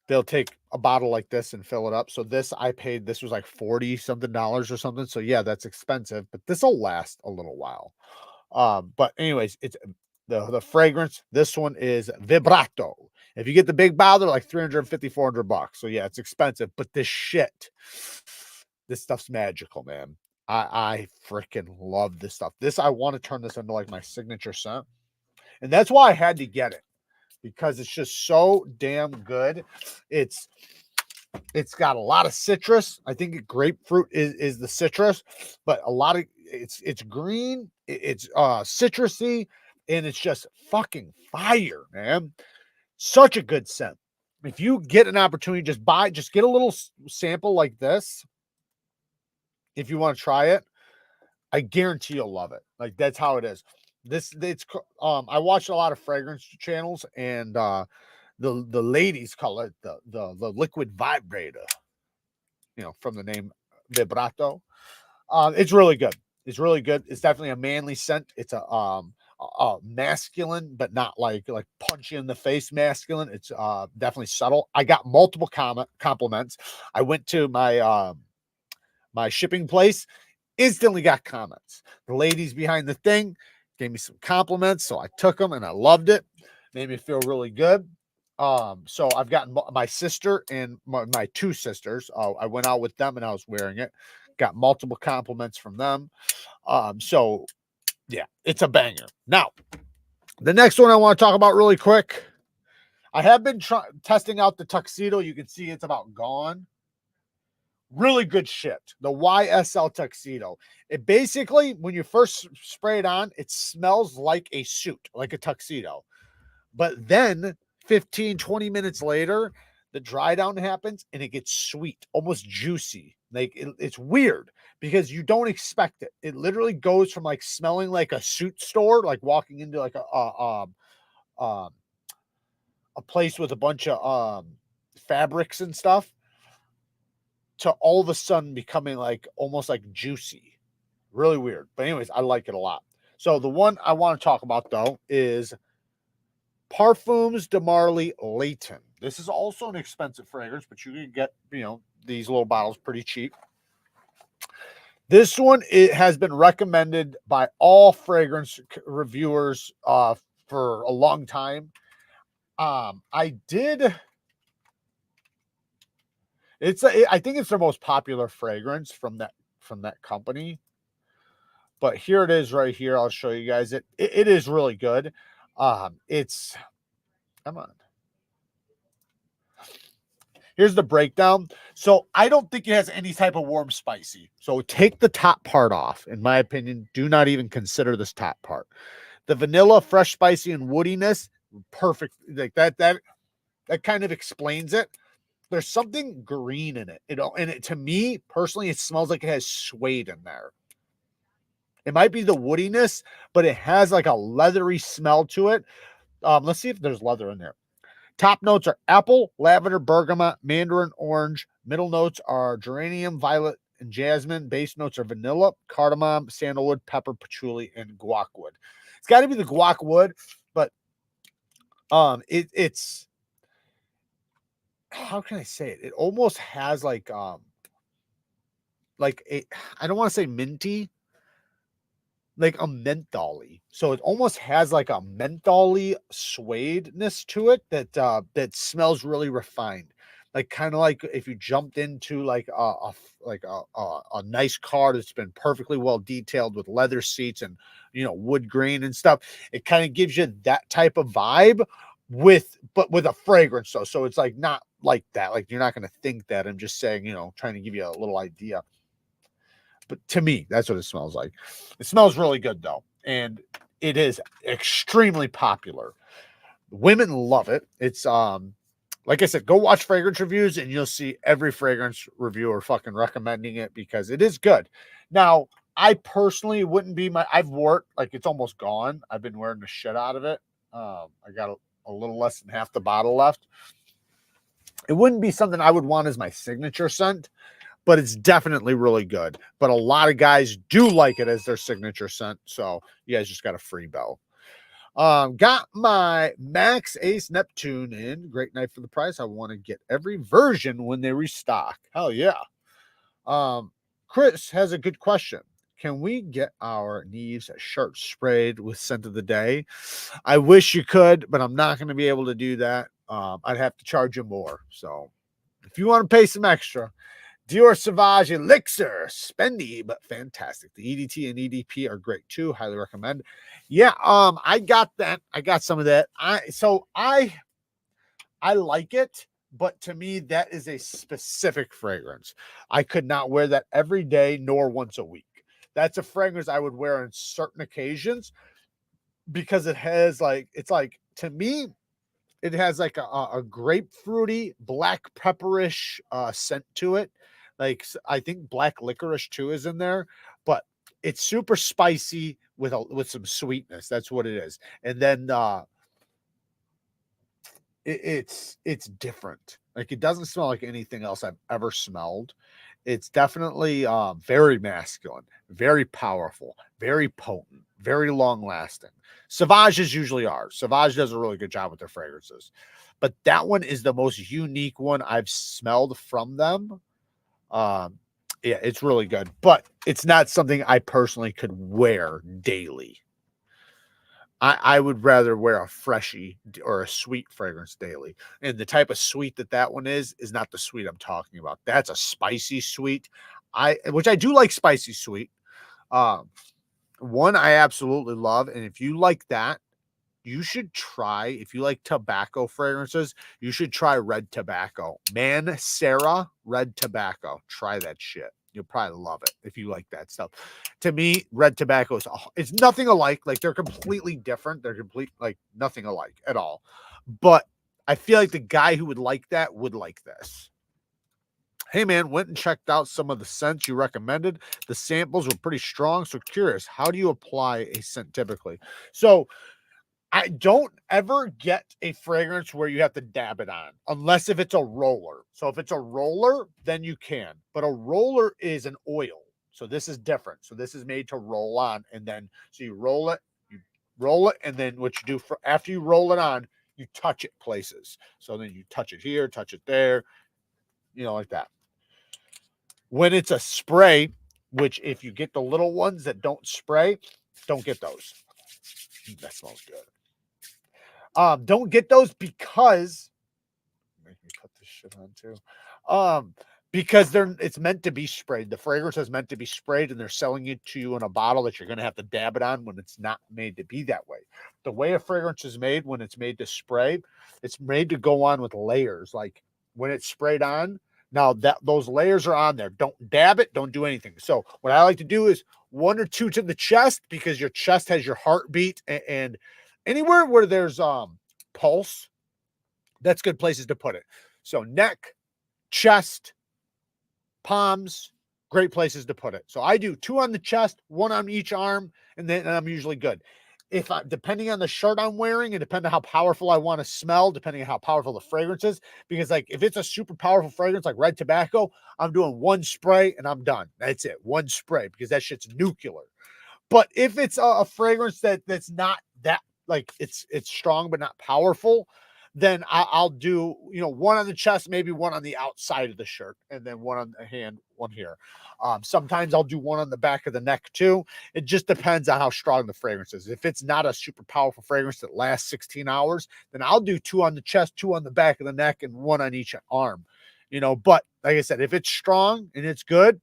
they'll take a bottle like this and fill it up. So this was like $40 something or something. So yeah, that's expensive, but this will last a little while. But anyways, it's the fragrance. This one is Vibrato. If you get the big bottle, they're like 350, 400 bucks. So yeah, it's expensive, but this stuff's magical, man. I freaking love this stuff. I want to turn this into like my signature scent. And that's why I had to get it, because it's just so damn good. It's got a lot of citrus. I think grapefruit is the citrus, but a lot of it's green, it's citrusy, and it's just fucking fire, man. Such a good scent. If you get an opportunity, just get a little sample like this. If you want to try it, I guarantee you'll love it. Like that's how it is. I watch a lot of fragrance channels, and the ladies call it the liquid vibrator, you know, from the name Vibrato. It's really good. It's really good. It's definitely a manly scent. It's a masculine, but not like punch you in the face masculine. It's definitely subtle. I got multiple compliments. I went to my my shipping place, instantly got comments. The ladies behind the thing gave me some compliments, so I took them and I loved it. Made me feel really good. So I've gotten my sister and my two sisters. I went out with them and I was wearing it. Got multiple compliments from them. So yeah, it's a banger. Now, the next one I want to talk about really quick. I have been testing out the tuxedo. You can see it's about gone. Really good shit. The YSL tuxedo. It basically, when you first spray it on, it smells like a suit, like a tuxedo. But then 15, 20 minutes later, the dry down happens and it gets sweet, almost juicy. Like it's weird because you don't expect it. It literally goes from like smelling like a suit store, like walking into like a place with a bunch of fabrics and stuff, to all of a sudden becoming like almost like juicy. Really weird. But anyways, I like it a lot. So the one I want to talk about though is Parfums de Marly Layton. This is also an expensive fragrance, but you can get, you know, these little bottles pretty cheap. This one, it has been recommended by all fragrance reviewers for a long time. I think it's their most popular fragrance from that company. But here it is right here. I'll show you guys it. It is really good. It's, come on. Here's the breakdown. So I don't think it has any type of warm spicy. So take the top part off. In my opinion, do not even consider this top part. The vanilla, fresh, spicy, and woodiness, perfect. Like that kind of explains it. There's something green in it. To me personally, it smells like it has suede in there. It might be the woodiness, but it has like a leathery smell to it. Let's see if there's leather in there. Top notes are apple, lavender, bergamot, mandarin orange. Middle notes are geranium, violet, and jasmine. Base notes are vanilla, cardamom, sandalwood, pepper, patchouli, and guac wood. It's got to be the guac wood, but it's, how can I say it? It almost has like I don't want to say minty, like a mentholy. So it almost has like a mentholy suedeness to it that smells really refined. Like kind of like if you jumped into like a nice car that's been perfectly well detailed with leather seats and, you know, wood grain and stuff. It kind of gives you that type of vibe but with a fragrance though. So it's like not like that. Like you're not going to think that. I'm just saying, you know, trying to give you a little idea. But to me, that's what it smells like. It smells really good though. And it is extremely popular. Women love it. It's like I said, go watch fragrance reviews and you'll see every fragrance reviewer fucking recommending it because it is good. Now, I personally wouldn't be I've wore it, like it's almost gone. I've been wearing the shit out of it. I got a little less than half the bottle left. It wouldn't be something I would want as my signature scent, but it's definitely really good. But a lot of guys do like it as their signature scent. So you guys just got a free bell. Got my Max Ace Neptune in. Great night for the price. I want to get every version when they restock. Hell yeah. Chris has a good question. Can we get our Neeves shirt sprayed with scent of the day? I wish you could, but I'm not going to be able to do that. I'd have to charge you more. So if you want to pay some extra, Dior Sauvage Elixir, spendy, but fantastic. The EDT and EDP are great too. Highly recommend. Yeah, I got that. I got some of that. I like it, but to me, that is a specific fragrance. I could not wear that every day, nor once a week. That's a fragrance I would wear on certain occasions because it has like, it's like, to me, it has like a grapefruity, black pepperish scent to it. Like I think black licorice too is in there, but it's super spicy with some sweetness. That's what it is. And then it's different. Like it doesn't smell like anything else I've ever smelled. It's definitely very masculine, very powerful, very potent, very long lasting. Savages usually are. Sauvage does a really good job with their fragrances, but that one is the most unique one I've smelled from them. Yeah, it's really good, but it's not something I personally could wear daily. I would rather wear a freshy or a sweet fragrance daily. And the type of sweet that one is not the sweet I'm talking about. That's a spicy sweet. Which I do like spicy sweet. One I absolutely love. And if you like that, you should try, if you like tobacco fragrances, you should try red tobacco. Sarah red tobacco. Try that shit. You'll probably love it if you like that stuff. To me, red tobacco is, it's nothing alike. Like, they're completely different. They're like nothing alike at all. But I feel like the guy who would like that would like this. Hey man, went and checked out some of the scents you recommended. The samples were pretty strong. So curious, how do you apply a scent typically? So I don't ever get a fragrance where you have to dab it on, unless if it's a roller. So if it's a roller, then you can. But a roller is an oil. So this is different. So this is made to roll on. And then, so you roll it, and then what you do after you roll it on, you touch it places. So then you touch it here, touch it there, like that. When it's a spray, which if you get the little ones that don't spray, don't get those. That smells good. Don't get those because make me put this shit on too. Because it's meant to be sprayed. The fragrance is meant to be sprayed, and they're selling it to you in a bottle that you're going to have to dab it on when it's not made to be that way. The way a fragrance is made when it's made to spray, it's made to go on with layers. Like when it's sprayed on, now that those layers are on there, don't dab it, don't do anything. So what I like to do is 1 or 2 to the chest, because your chest has your heartbeat, and anywhere where there's pulse, that's good places to put it. So neck, chest, palms, great places to put it. So I do 2 on the chest, 1 on each arm, and then I'm usually good. If depending on the shirt I'm wearing, and depending on how powerful I want to smell, depending on how powerful the fragrance is, because like if it's a super powerful fragrance like red tobacco, I'm doing 1 spray and I'm done. That's it, 1 spray, because that shit's nuclear. But if it's a fragrance that's not that, like it's strong but not powerful, then I'll do 1 on the chest, maybe 1 on the outside of the shirt, and then 1 on the hand, 1 here. Sometimes I'll do 1 on the back of the neck too. It just depends on how strong the fragrance is. If it's not a super powerful fragrance that lasts 16 hours, then I'll do 2 on the chest, 2 on the back of the neck, and 1 on each arm. But like I said, if it's strong and it's good,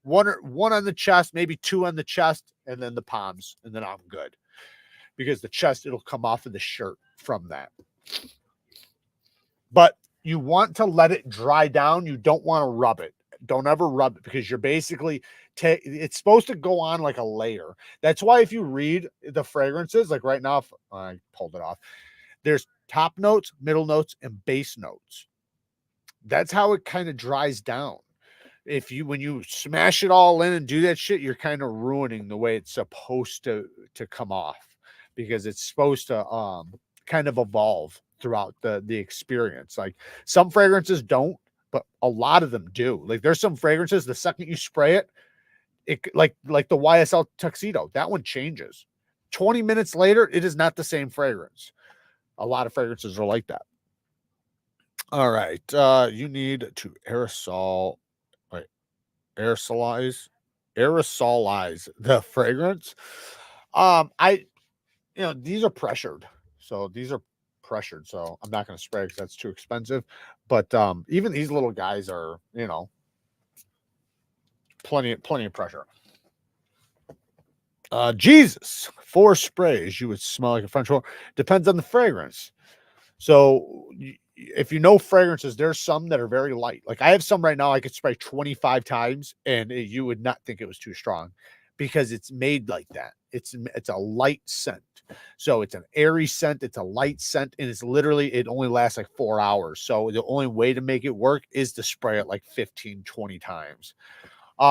1 on the chest, maybe 2 on the chest, and then the palms, and then I'm good. Because the chest, it'll come off of the shirt from that. But you want to let it dry down. You don't want to rub it. Don't ever rub it, because you're basically it's supposed to go on like a layer. That's why if you read the fragrances, like right now, if I pulled it off, there's top notes, middle notes, and base notes. That's how it kind of dries down. When you smash it all in and do that shit, you're kind of ruining the way it's supposed to come off, because it's supposed to kind of evolve throughout the experience. Like some fragrances don't, but a lot of them do. Like there's some fragrances, the second you spray it like the YSL tuxedo, that one changes. 20 minutes later, it is not the same fragrance. A lot of fragrances are like that. All right. You need to aerosolize the fragrance. These are pressured. So these are pressured. So I'm not going to spray because that's too expensive. But even these little guys are, plenty of pressure. Jesus, 4 sprays, you would smell like a French horn. Depends on the fragrance. So if you know fragrances, there's some that are very light. Like I have some right now I could spray 25 times and you would not think it was too strong, because it's made like that. It's a light scent. So it's an airy scent, it's a light scent, and it only lasts like 4 hours. So the only way to make it work is to spray it like 15, 20 times.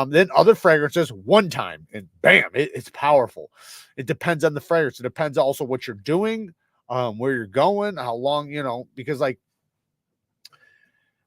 Then other fragrances, 1 time, and bam, it's powerful. It depends on the fragrance. It depends also what you're doing, where you're going, how long, because like,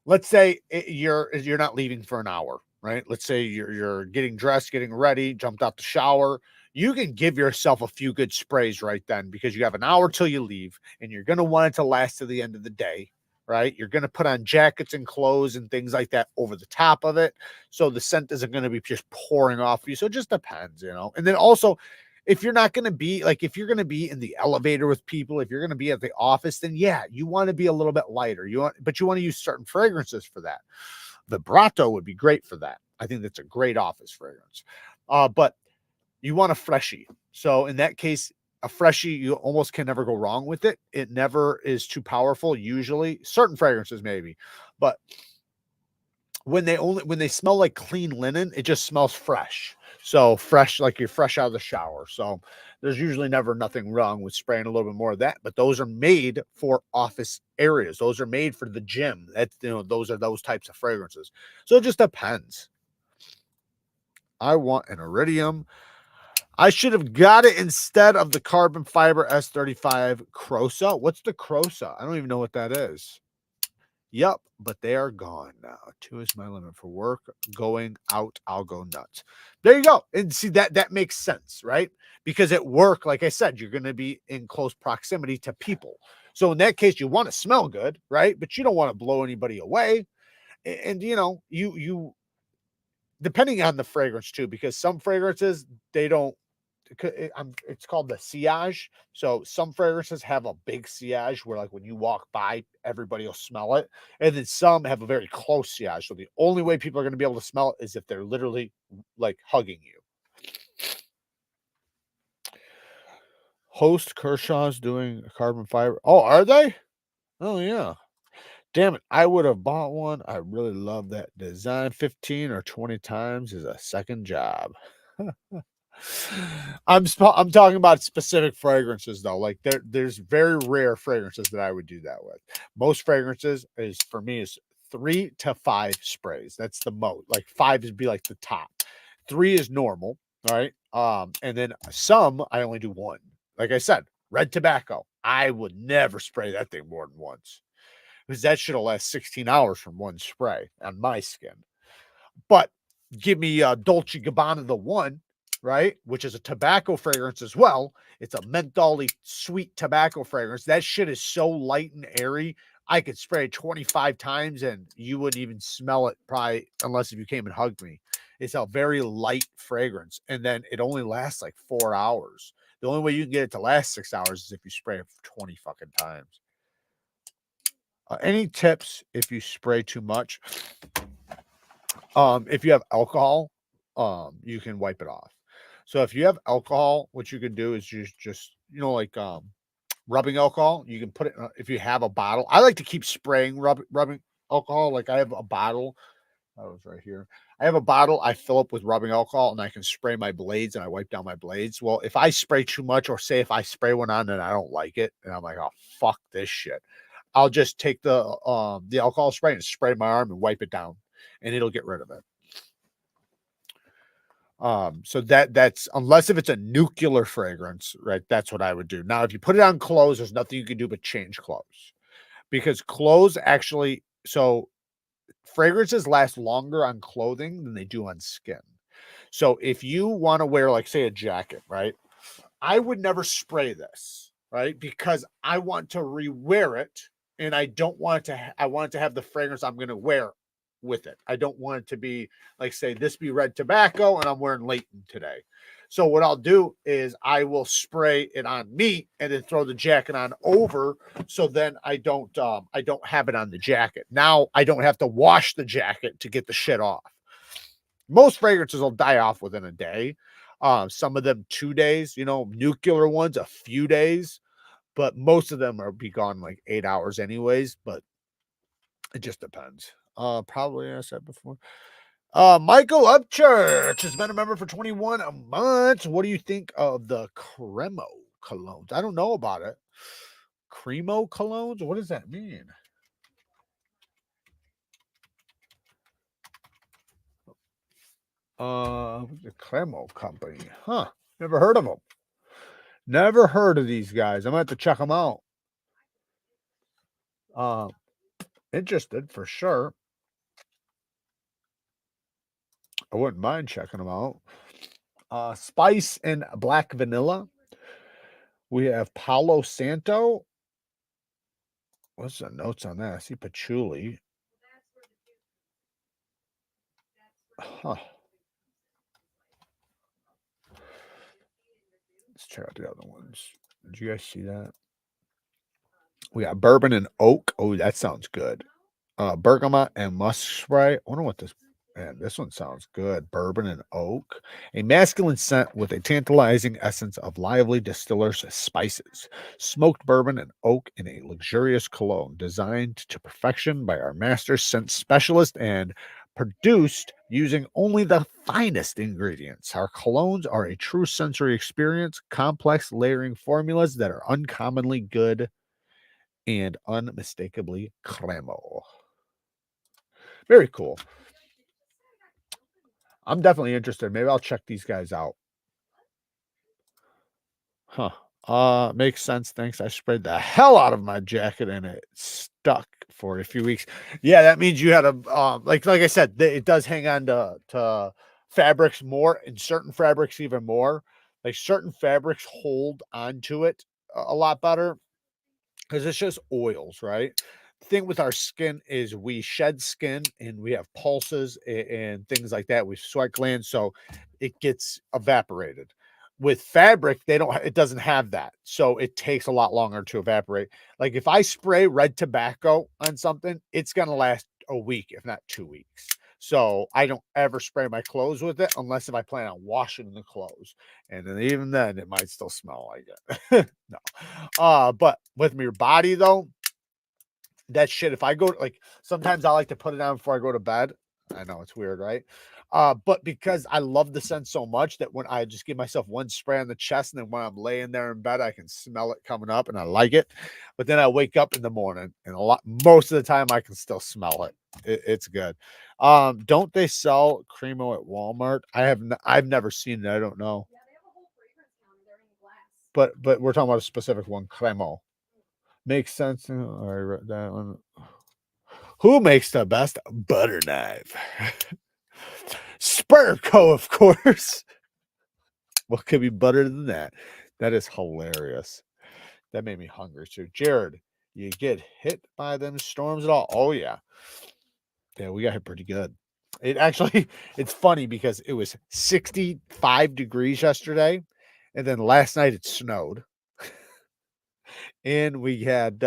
let's say you're not leaving for an hour. right? Let's say you're getting dressed, getting ready, jumped out the shower. You can give yourself a few good sprays right then because you have an hour till you leave and you're going to want it to last to the end of the day, right? You're going to put on jackets and clothes and things like that over the top of it. So the scent isn't going to be just pouring off you. So it just depends, you know? And then also, if you're not going to be like, if you're going to be in the elevator with people, if you're going to be at the office, then yeah, you want to be a little bit lighter. But you want to use certain fragrances for that. Vibrato would be great for that. I think that's a great office fragrance. But you want a freshie. So in that case, a freshie, you almost can never go wrong with it. It never is too powerful. Usually, certain fragrances maybe, but when they smell like clean linen, it just smells fresh. So fresh, like you're fresh out of the shower. So there's usually never nothing wrong with spraying a little bit more of that. But those are made for office areas. Those are made for the gym. That's, you know, those are those types of fragrances. So it just depends. I want an iridium. I should have got it instead of the carbon fiber S35 Crosa. What's the Crosa? I don't even know what that is. Yep, but they are gone now. 2 is my limit for work. Going out, I'll go nuts. There you go. And see, that makes sense, right? Because at work, like I said, you're going to be in close proximity to people. So in that case, you want to smell good, right? But you don't want to blow anybody away. And you know, you depending on the fragrance too, because some fragrances, they don't, it's called the sillage. So some fragrances have a big sillage where, like, when you walk by, everybody will smell it, and then some have a very close sillage. So the only way people are going to be able to smell it is if they're literally like hugging you. Host Kershaw's doing carbon fiber. Oh, are they? Oh yeah. Damn it! I would have bought one. I really love that design. 15 or 20 times is a second job. I'm talking about specific fragrances though. Like there's very rare fragrances that I would do that with. Most fragrances is for me is 3 to 5 sprays. That's the most. Like 5 would be like the top. 3 is normal. All right. And then some I only do 1. Like I said, red tobacco. I would never spray that thing more than once because that should have last 16 hours from 1 spray on my skin. But give me Dolce Gabbana the One, right? Which is a tobacco fragrance as well. It's a mentholy sweet tobacco fragrance. That shit is so light and airy. I could spray it 25 times and you wouldn't even smell it, probably, unless if you came and hugged me. It's a very light fragrance. And then it only lasts like 4 hours. The only way you can get it to last 6 hours is if you spray it 20 fucking times. Any tips if you spray too much? If you have alcohol, you can wipe it off. So if you have alcohol, what you can do is just you know, like rubbing alcohol. You can put it if you have a bottle. I like to keep spraying rubbing alcohol. Like I have a bottle. That was right here. I have a bottle I fill up with rubbing alcohol and I can spray my blades and I wipe down my blades. Well, if I spray too much, or say if I spray one on and I don't like it and I'm like, oh fuck this shit, I'll just take the alcohol spray and spray my arm and wipe it down and it'll get rid of it. So that's, unless if it's a nuclear fragrance, right? That's what I would do. Now, if you put it on clothes, there's nothing you can do but change clothes, because clothes actually, so fragrances last longer on clothing than they do on skin. So if you want to wear, like, say, a jacket, right? I would never spray this, right? Because I want to rewear it and I don't want it to, I want it to have the fragrance I'm going to wear with it. I don't want it to be like, say, this be red tobacco and I'm wearing Leighton today. So what I'll do is I will spray it on me and then throw the jacket on over. So then I don't have it on the jacket. Now I don't have to wash the jacket to get the shit off. Most fragrances will die off within a day. Some of them 2 days, you know, nuclear ones, a few days, but most of them are be gone like 8 hours anyways, but it just depends. Probably I said before. Michael Upchurch has been a member for 21 months. What do you think of the Cremo colognes? I don't know about it. Cremo colognes? What does that mean? The Cremo company. Huh. Never heard of them. Never heard of these guys. I'm gonna have to check them out. Interested for sure. I wouldn't mind checking them out. Spice and Black Vanilla. We have Palo Santo. What's the notes on that? I see patchouli. Huh. Let's check out the other ones. Did you guys see that? We got bourbon and oak. Oh, that sounds good. Bergamot and musk spray. I wonder what this. Man, this one sounds good. Bourbon and oak. A masculine scent with a tantalizing essence of lively distillers' spices. Smoked bourbon and oak in a luxurious cologne designed to perfection by our master scent specialist and produced using only the finest ingredients. Our colognes are a true sensory experience, complex layering formulas that are uncommonly good and unmistakably cremo. Very cool. I'm definitely interested. Maybe I'll check these guys out. Huh. Makes sense. Thanks. I sprayed the hell out of my jacket and it stuck for a few weeks. Yeah, that means you had a like I said, it does hang on to fabrics more, and certain fabrics even more. Like certain fabrics hold onto it a lot better because it's just oils, right? The thing with our skin is we shed skin and we have pulses and things like that. We sweat glands, so it gets evaporated. With fabric, it doesn't have that. So it takes a lot longer to evaporate. Like if I spray red tobacco on something, it's gonna last a week, if not 2 weeks. So I don't ever spray my clothes with it unless if I plan on washing the clothes. And then even then it might still smell like it. No. But with your body though, that shit, if I go like sometimes I like to put it on before I go to bed. I know it's weird, right? But because I love the scent so much that when I just give myself one spray on the chest, and then when I'm laying there in bed, I can smell it coming up and I like it. But then I wake up in the morning and most of the time I can still smell it. It's good. Don't they sell Cremo at Walmart? I've never seen it. I don't know. Yeah, they have a whole fragrance counter. They're in glass. But we're talking about a specific one, Cremo. Makes sense. I wrote that one. Who makes the best butter knife? Spurco, of course. What could be better than that? That is hilarious. That made me hungry too. Jared, you get hit by them storms at all? Oh yeah. Yeah, we got hit pretty good. It actually, it's funny because it was 65 degrees yesterday, and then last night it snowed. And we had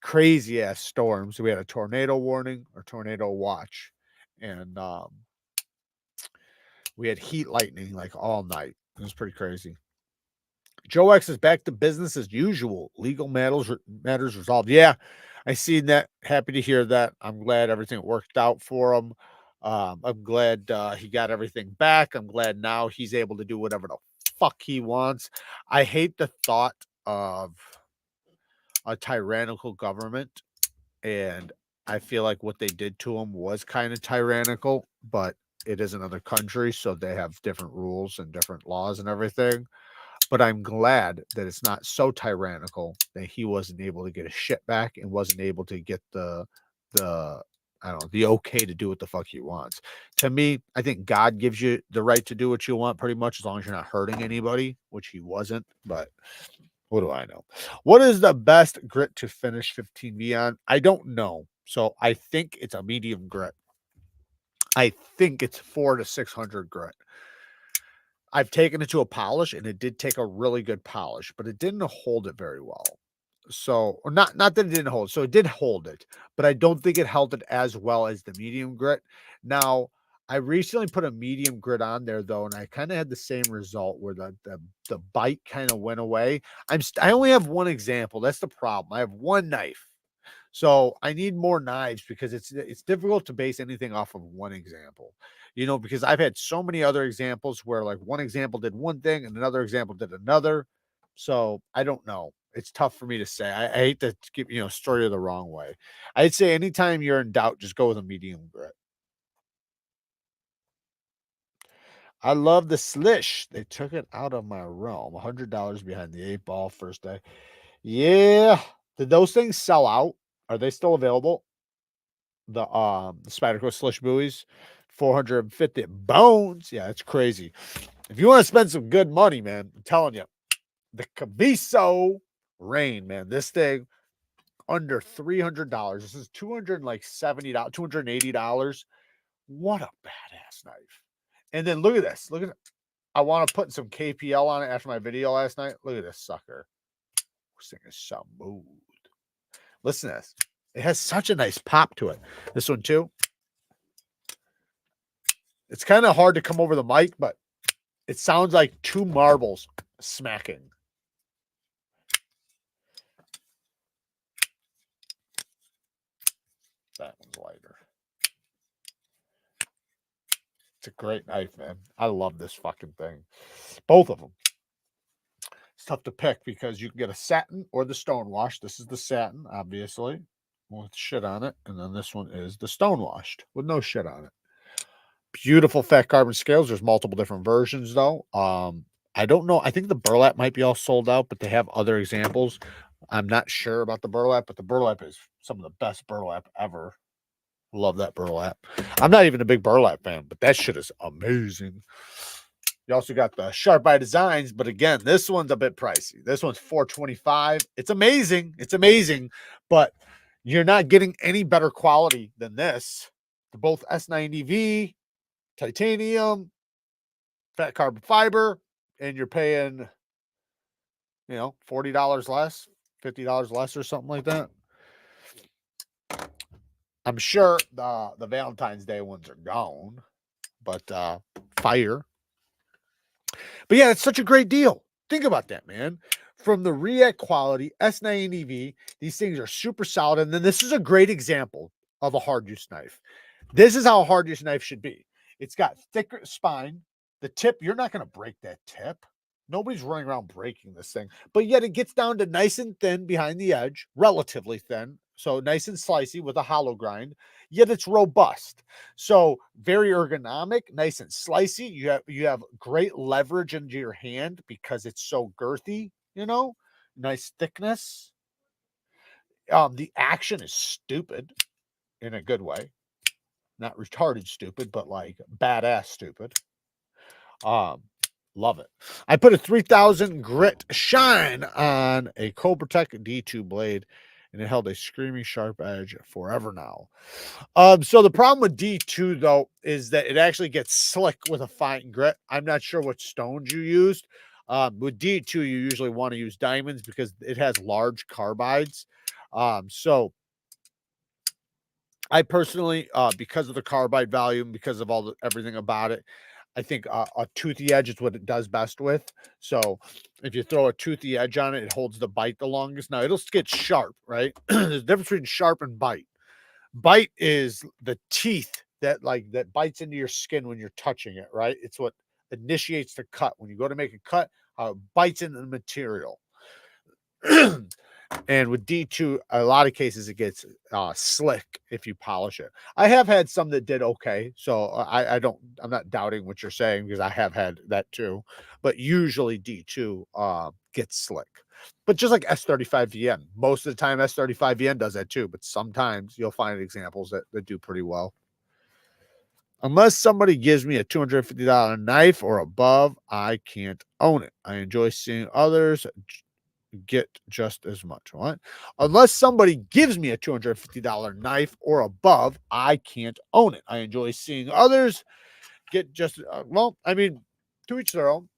crazy ass storms. We had a tornado warning or tornado watch, and we had heat lightning like all night. It was pretty crazy. Joe X is back to business as usual. Legal matters resolved. Yeah, I seen that. Happy to hear that. I'm glad everything worked out for him. I'm glad he got everything back. I'm glad now he's able to do whatever the fuck he wants. I hate the thought of a tyrannical government, and I feel like what they did to him was kind of tyrannical, but it is another country, so they have different rules and different laws and everything. But I'm glad that it's not so tyrannical that he wasn't able to get his shit back and wasn't able to get the I don't know, the okay to do what the fuck he wants. To me, I think God gives you the right to do what you want pretty much as long as you're not hurting anybody, which he wasn't, but what do I know? What is the best grit to finish 15V on? I don't know. So I think it's a medium grit. I think it's 400 to 600 grit. I've taken it to a polish and it did take a really good polish, but it didn't hold it very well. So, or not that it didn't hold. So it did hold it, but I don't think it held it as well as the medium grit. Now, I recently put a medium grit on there though, and I kind of had the same result where the bite kind of went away. I only have one example. That's the problem. I have one knife. So I need more knives because it's difficult to base anything off of one example, because I've had so many other examples where like one example did one thing and another example did another. So I don't know. It's tough for me to say. I hate to give story the wrong way. I'd say anytime you're in doubt, just go with a medium grit. I love the slish. They took it out of my realm. $100 behind the 8 ball first day. Yeah. Did those things sell out? Are they still available? The Spyderco slish buoys 450 bones. Yeah, it's crazy. If you want to spend some good money, man, I'm telling you, the KAVISO Rain, man, this thing under $300. This is $270, $280. What a badass knife. And then look at this. Look at it. I want to put some KPL on it after my video last night. Look at this sucker. This thing is so smooth. Listen to this. It has such a nice pop to it. This one too. It's kind of hard to come over the mic, but it sounds like two marbles smacking. That one's lighter. It's a great knife, man. I love this fucking thing. Both of them. It's tough to pick because you can get a satin or the stone wash. This is the satin, obviously, with shit on it. And then this one is the stone washed with no shit on it. Beautiful fat carbon scales. There's multiple different versions, though. I don't know. I think the burlap might be all sold out, but they have other examples. I'm not sure about the burlap, but the burlap is some of the best burlap ever. Love that burlap. I'm not even a big burlap fan, but that shit is amazing. You also got the Sharp Eye Designs, but again, this one's a bit pricey. This one's $425. It's amazing. It's amazing, but you're not getting any better quality than this. They're both S90V, titanium, fat carbon fiber, and you're paying, you know, $40 less, $50 less or something like that. I'm sure the Valentine's Day ones are gone, but fire. But yeah, it's such a great deal. Think about that, man. From the React quality, S90V, these things are super solid. And then this is a great example of a hard use knife. This is how a hard use knife should be. It's got thicker spine. The tip, you're not going to break that tip. Nobody's running around breaking this thing. But yet it gets down to nice and thin behind the edge, relatively thin. So nice and slicey with a hollow grind, yet it's robust. So very ergonomic, nice and slicey. You have great leverage into your hand because it's so girthy, you know, nice thickness. The action is stupid in a good way. Not retarded stupid, but like badass stupid. Love it. I put a 3000 grit shine on a Cobra-Tech D2 blade, and it held a screaming sharp edge forever now. So the problem with D2 though is that it actually gets slick with a fine grit. I'm not sure what stones you used. With D2, you usually want to use diamonds because it has large carbides. So I personally, because of the carbide volume, because of everything about it, I think a toothy edge is what it does best with. So if you throw a toothy edge on it, it holds the bite the longest. Now it'll get sharp, right? There's a difference between sharp and bite. Bite is the teeth that bites into your skin when you're touching it, right? It's what initiates the cut. When you go to make a cut, it bites into the material. And with D2, a lot of cases it gets slick if you polish it. I have had some that did okay, so I'm not doubting what you're saying because I have had that too. But usually D2 gets slick. But just like S35VN, most of the time S35VN does that too. But sometimes you'll find examples that do pretty well. Unless somebody gives me a $250 knife or above, I can't own it. I enjoy seeing others get just as much. What? Unless somebody gives me a $250 knife or above, I can't own it. I enjoy seeing others get just well, I mean, to each their own.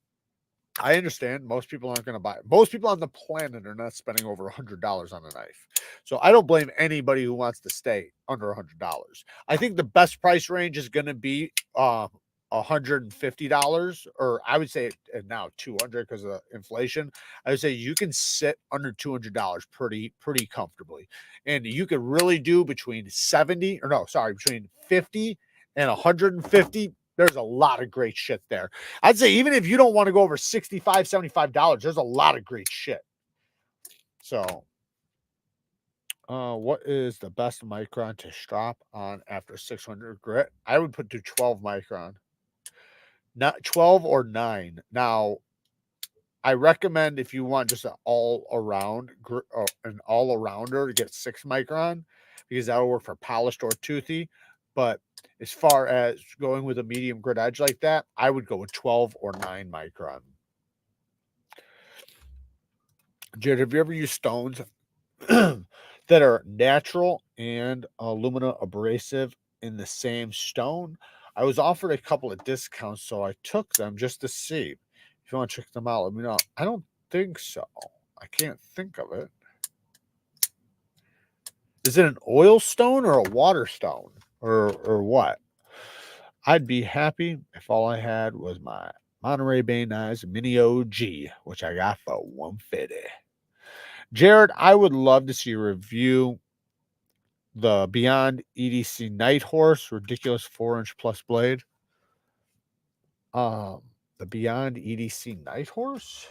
I understand most people aren't going to buy it. Most people on the planet are not spending over $100 on a knife. So I don't blame anybody who wants to stay under $100. I think the best price range is going to be $150, or I would say now $200 because of inflation. I would say you can sit under $200 pretty comfortably, and you could really do between between 50 and 150. There's a lot of great shit there. I'd say even if you don't want to go over $65, $75, there's a lot of great shit. So what is the best micron to strap on after 600 grit? I would put to 12 micron. Not 12 or 9. Now, I recommend if you want just an all-arounder to get 6 micron because that'll work for polished or toothy. But as far as going with a medium grit edge like that, I would go with 12 or 9 micron. Jared, have you ever used stones that are natural and alumina abrasive in the same stone? I was offered a couple of discounts, so I took them just to see. If you want to check them out, let me know. I don't think so. I can't think of it. Is it an oil stone or a water stone or what? I'd be happy if all I had was my Monterey Bay Knives Mini OG, which I got for $150. Jared, I would love to see you review the Beyond EDC Night Horse, ridiculous 4-inch plus blade. The Beyond EDC Night Horse.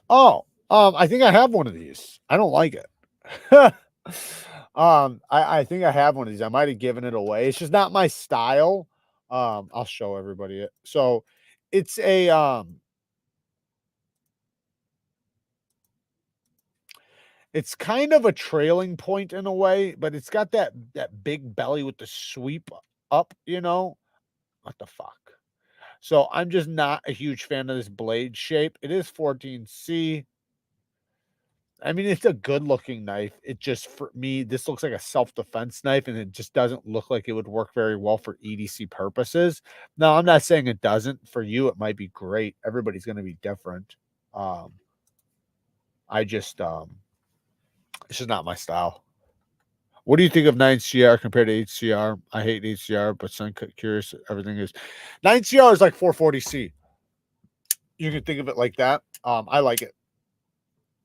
Oh, I think I have one of these. I don't like it. I think I have one of these. I might have given it away. It's just not my style. I'll show everybody it. So it's a it's kind of a trailing point in a way, but it's got that big belly with the sweep up, you know. What the fuck? So I'm just not a huge fan of this blade shape. It is 14C. I mean, it's a good looking knife. It just, for me, this looks like a self-defense knife, and it just doesn't look like it would work very well for EDC purposes. Now, I'm not saying it doesn't. For you, it might be great. Everybody's going to be different. I just, it's just not my style. What do you think of 9CR compared to 8CR? I hate 8CR, but some curious, everything is. 9CR is like 440C. You can think of it like that. I like it.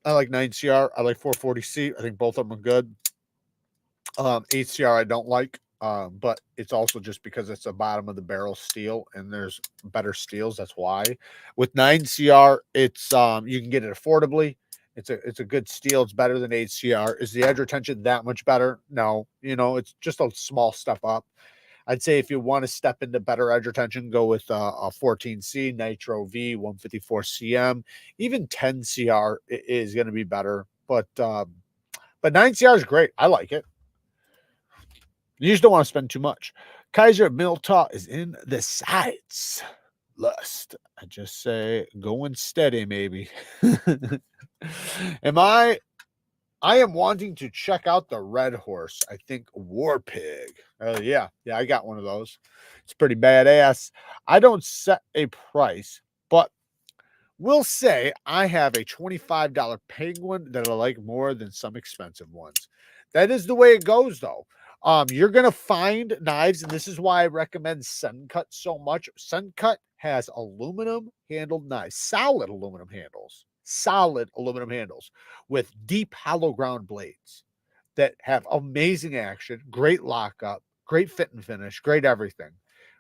I like 9CR. I like 440C. I think both of them are good. 8CR I don't like, but it's also just because it's the bottom of the barrel steel, and there's better steels. That's why. With 9CR, it's you can get it affordably. It's a good steel. It's better than 8CR. Is the edge retention that much better? No. You know, it's just a small step up. I'd say if you want to step into better edge retention, go with a 14C Nitro V 154 CM. Even 10CR is going to be better, but 9CR is great. I like it. You just don't want to spend too much. KIZER Miltaw is in the sights. Lust. I just say going steady, maybe. I am wanting to check out the Red Horse. I think War Pig. Yeah, I got one of those. It's pretty badass. I don't set a price, but we'll say I have a $25 Penguin that I like more than some expensive ones. That is the way it goes, though. You're going to find knives, and this is why I recommend Suncut so much. Suncut has aluminum handled knives, solid aluminum handles with deep hollow ground blades that have amazing action, great lockup, great fit and finish, great everything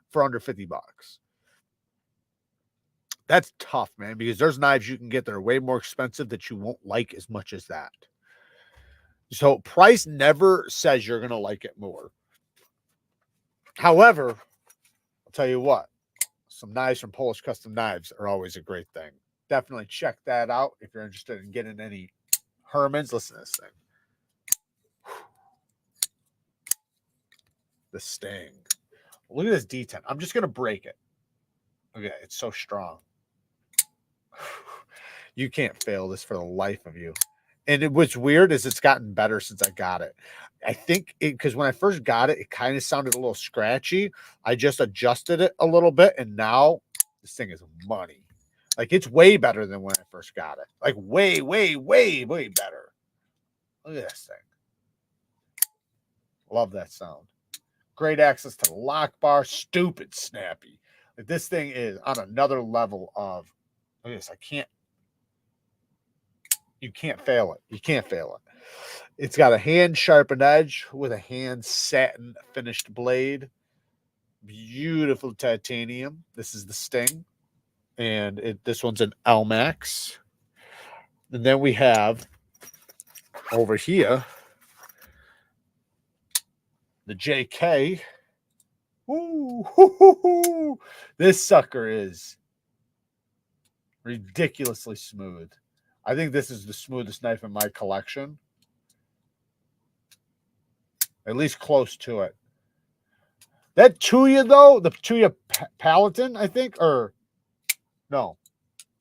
for under $50. That's tough, man, because there's knives you can get that are way more expensive that you won't like as much as that. So price never says you're going to like it more. However, I'll tell you what, some knives from Polish Custom Knives are always a great thing. Definitely check that out if you're interested in getting any Hermans. Listen to this thing. The Sting. Look at this D10. I'm just going to break it. Okay, it's so strong. You can't fail this for the life of you. And what's weird is it's gotten better since I got it. I think because when I first got it, it kind of sounded a little scratchy. I just adjusted it a little bit, and now this thing is money. Like, it's way better than when I first got it. Like, way, way, way, way better. Look at this thing. Love that sound. Great access to the lock bar. Stupid snappy. Like, this thing is on another level of, look at this. You can't fail it. You can't fail it. It's got a hand sharpened edge with a hand satin finished blade. Beautiful titanium. This is the Sting. And this one's an LMAX. And then we have over here the JK. Ooh, this sucker is ridiculously smooth. I think this is the smoothest knife in my collection. At least close to it. That Tuya, though, the Tuya Paladin, I think, or no,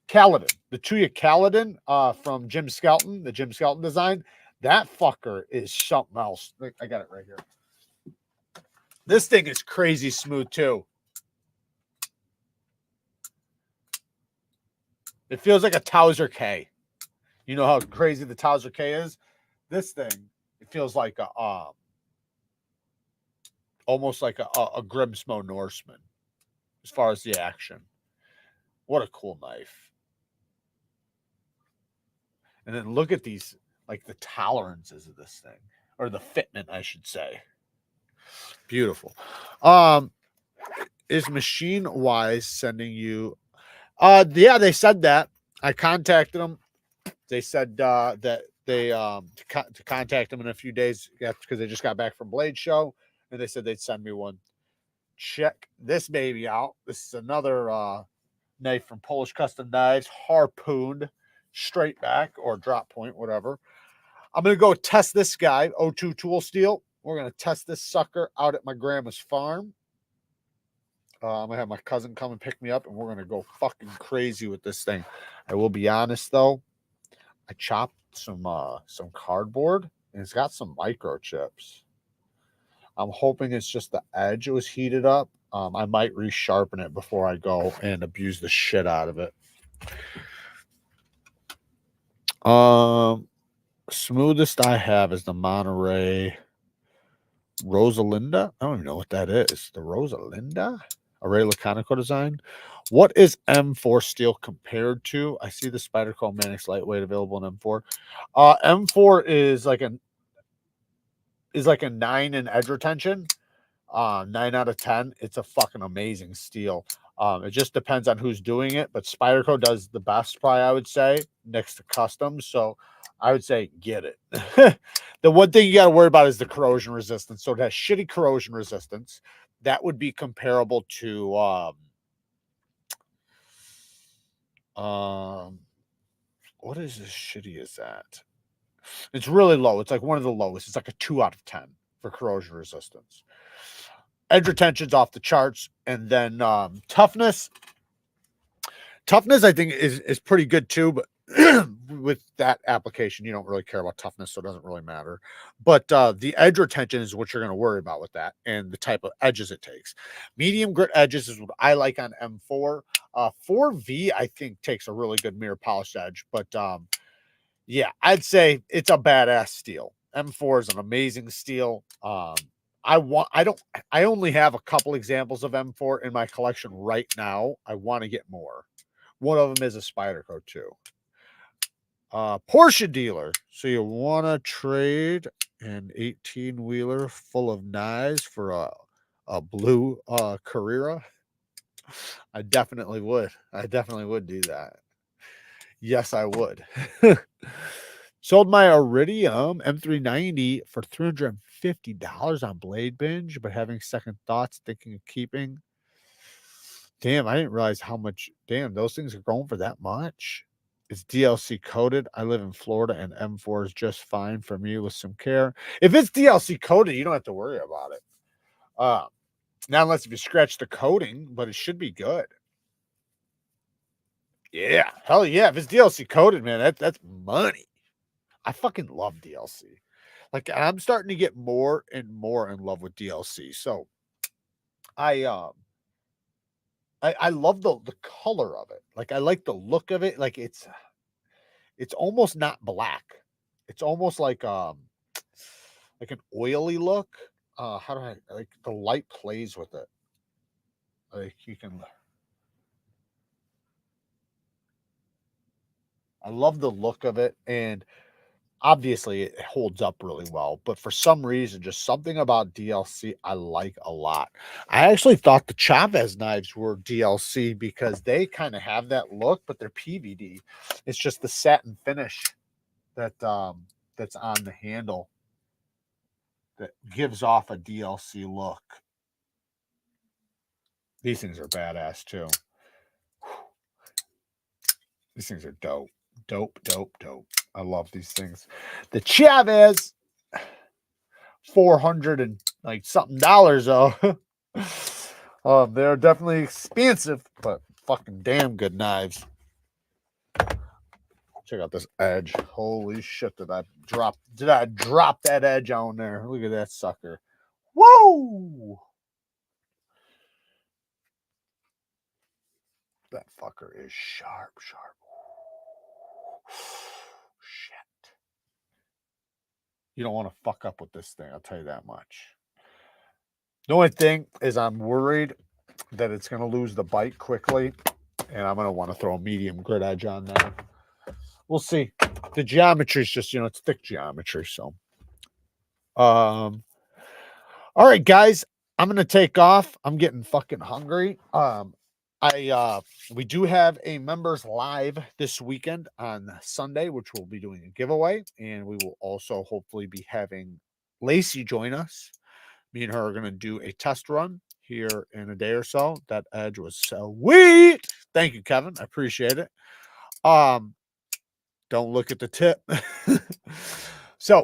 Kaladin. The Tuya Kaladin from Jim Skelton, the Jim Skelton design. That fucker is something else. I got it right here. This thing is crazy smooth, too. It feels like a Towser K. You know how crazy the Towser K is? This thing, it feels like a almost like a Grimsmo Norseman as far as the action. What a cool knife. And then look at these, like the tolerances of this thing, or the fitment, I should say. Beautiful. Is Machine Wise sending you? Yeah, they said that. I contacted them. They said that they to contact them in a few days because they just got back from Blade Show, and they said they'd send me one. Check this baby out. This is another knife from Polish Custom Knives, harpooned, straight back or drop point, whatever. I'm gonna go test this guy, O2 Tool Steel. We're gonna test this sucker out at my grandma's farm. I'm gonna have my cousin come and pick me up, and we're gonna go fucking crazy with this thing. I will be honest though, I chopped some cardboard, and it's got some microchips. I'm hoping it's just the edge was heated up. I might resharpen it before I go and abuse the shit out of it. Smoothest I have is the Monterey Rosalinda. I don't even know what that is. The Rosalinda? Array Laconico design. What is M4 steel compared to? I see the Spyderco Manix lightweight available in M4. M4 is like a 9 in edge retention. 9 out of 10. It's a fucking amazing steel. It just depends on who's doing it, but Spyderco does the best, probably, I would say, next to custom. So I would say get it. The one thing you got to worry about is the corrosion resistance. So it has shitty corrosion resistance. That would be comparable to what is as shitty as that? It's really low. It's like one of the lowest. It's like a 2 out of 10 for corrosion resistance. Edge retention's off the charts, and then toughness. Toughness, I think, is pretty good too, but with that application, you don't really care about toughness, so it doesn't really matter. But the edge retention is what you're going to worry about with that, and the type of edges it takes. Medium grit edges is what I like on M4. 4V, I think, takes a really good mirror polished edge, but yeah, I'd say it's a badass steel. M4 is an amazing steel. I only have a couple examples of M4 in my collection right now. I want to get more. One of them is a Spyderco too. Porsche dealer. So you want to trade an 18-wheeler full of knives for a blue Carrera? I definitely would. I definitely would do that. Yes, I would. Sold my Iridium M390 for $350 on Blade Binge, but having second thoughts, thinking of keeping. Damn, I didn't realize how much. Damn, those things are going for that much. It's DLC coded. I live in Florida, and M4 is just fine for me with some care. If it's DLC coded, you don't have to worry about it. Not unless if you scratch the coating, but it should be good. Yeah, hell yeah. If it's DLC coded, man, that's money. I fucking love DLC. Like, I'm starting to get more and more in love with DLC. So I love the color of it. Like, I like the look of it. Like, it's almost not black. It's almost like an oily look. How do I like the light plays with it? Like, you can. I love the look of it, and obviously it holds up really well, but for some reason, just something about DLC I like a lot. I actually thought the Chavez knives were DLC because they kind of have that look, but they're PVD. It's just the satin finish that that's on the handle that gives off a DLC look. These things are badass too. These things are dope. Dope, dope, dope. I love these things. The Chavez, 400 and like something dollars though. They're definitely expensive, but fucking damn good knives. Check out this edge. Holy shit, did I drop that edge on there? Look at that sucker. Whoa! That fucker is sharp. Shit. You don't want to fuck up with this thing, I'll tell you that much. The only thing is I'm worried that it's going to lose the bite quickly, and I'm going to want to throw a medium grit edge on there. We'll see. The geometry is just, it's thick geometry, so. All right, guys, I'm going to take off. I'm getting fucking hungry. We do have a members live this weekend on Sunday, which we'll be doing a giveaway, and we will also hopefully be having Lacey join us. Me and her are going to do a test run here in a day or so. That edge was sweet. Thank you, Kevin. I appreciate it. Don't look at the tip. So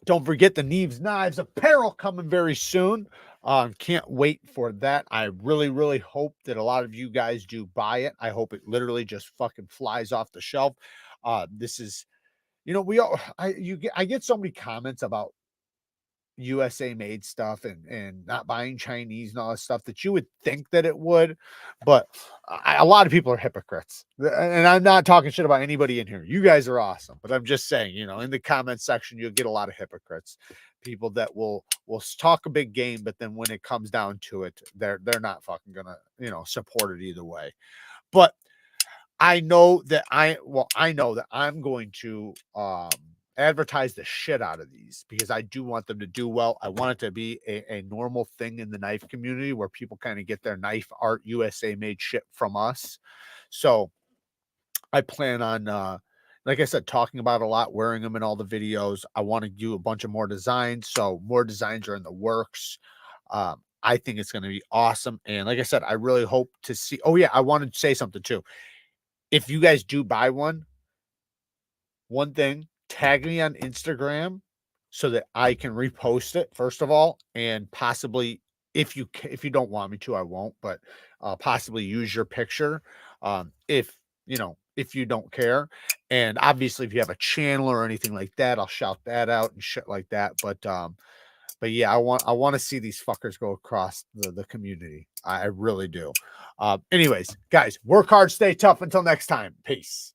don't forget the Neeves Knives apparel coming very soon. Can't wait for that. I really, really hope that a lot of you guys do buy it. I hope it literally just fucking flies off the shelf. This is, I get so many comments about USA made stuff and not buying Chinese and all that stuff that you would think that it would, but a lot of people are hypocrites. And I'm not talking shit about anybody in here. You guys are awesome, but I'm just saying, in the comment section, you'll get a lot of hypocrites, people that will talk a big game, but then when it comes down to it, they're not fucking gonna, support it either way. But I know that I'm going to advertise the shit out of these because I do want them to do well. I want it to be a normal thing in the knife community where people kind of get their knife art USA made shit from us. So I plan on, like I said, talking about a lot, wearing them in all the videos. I want to do a bunch of more designs. So more designs are in the works. I think it's going to be awesome. And like I said, I really hope to see. Oh yeah, I wanted to say something too. If you guys do buy one thing, tag me on Instagram so that I can repost it first of all, and possibly if you don't want me to, I won't, but possibly use your picture if you don't care. And obviously if you have a channel or anything like that, I'll shout that out and shit like that. But yeah, I want to see these fuckers go across the community. I really do. Anyways, guys, work hard, stay tough. Until next time, peace.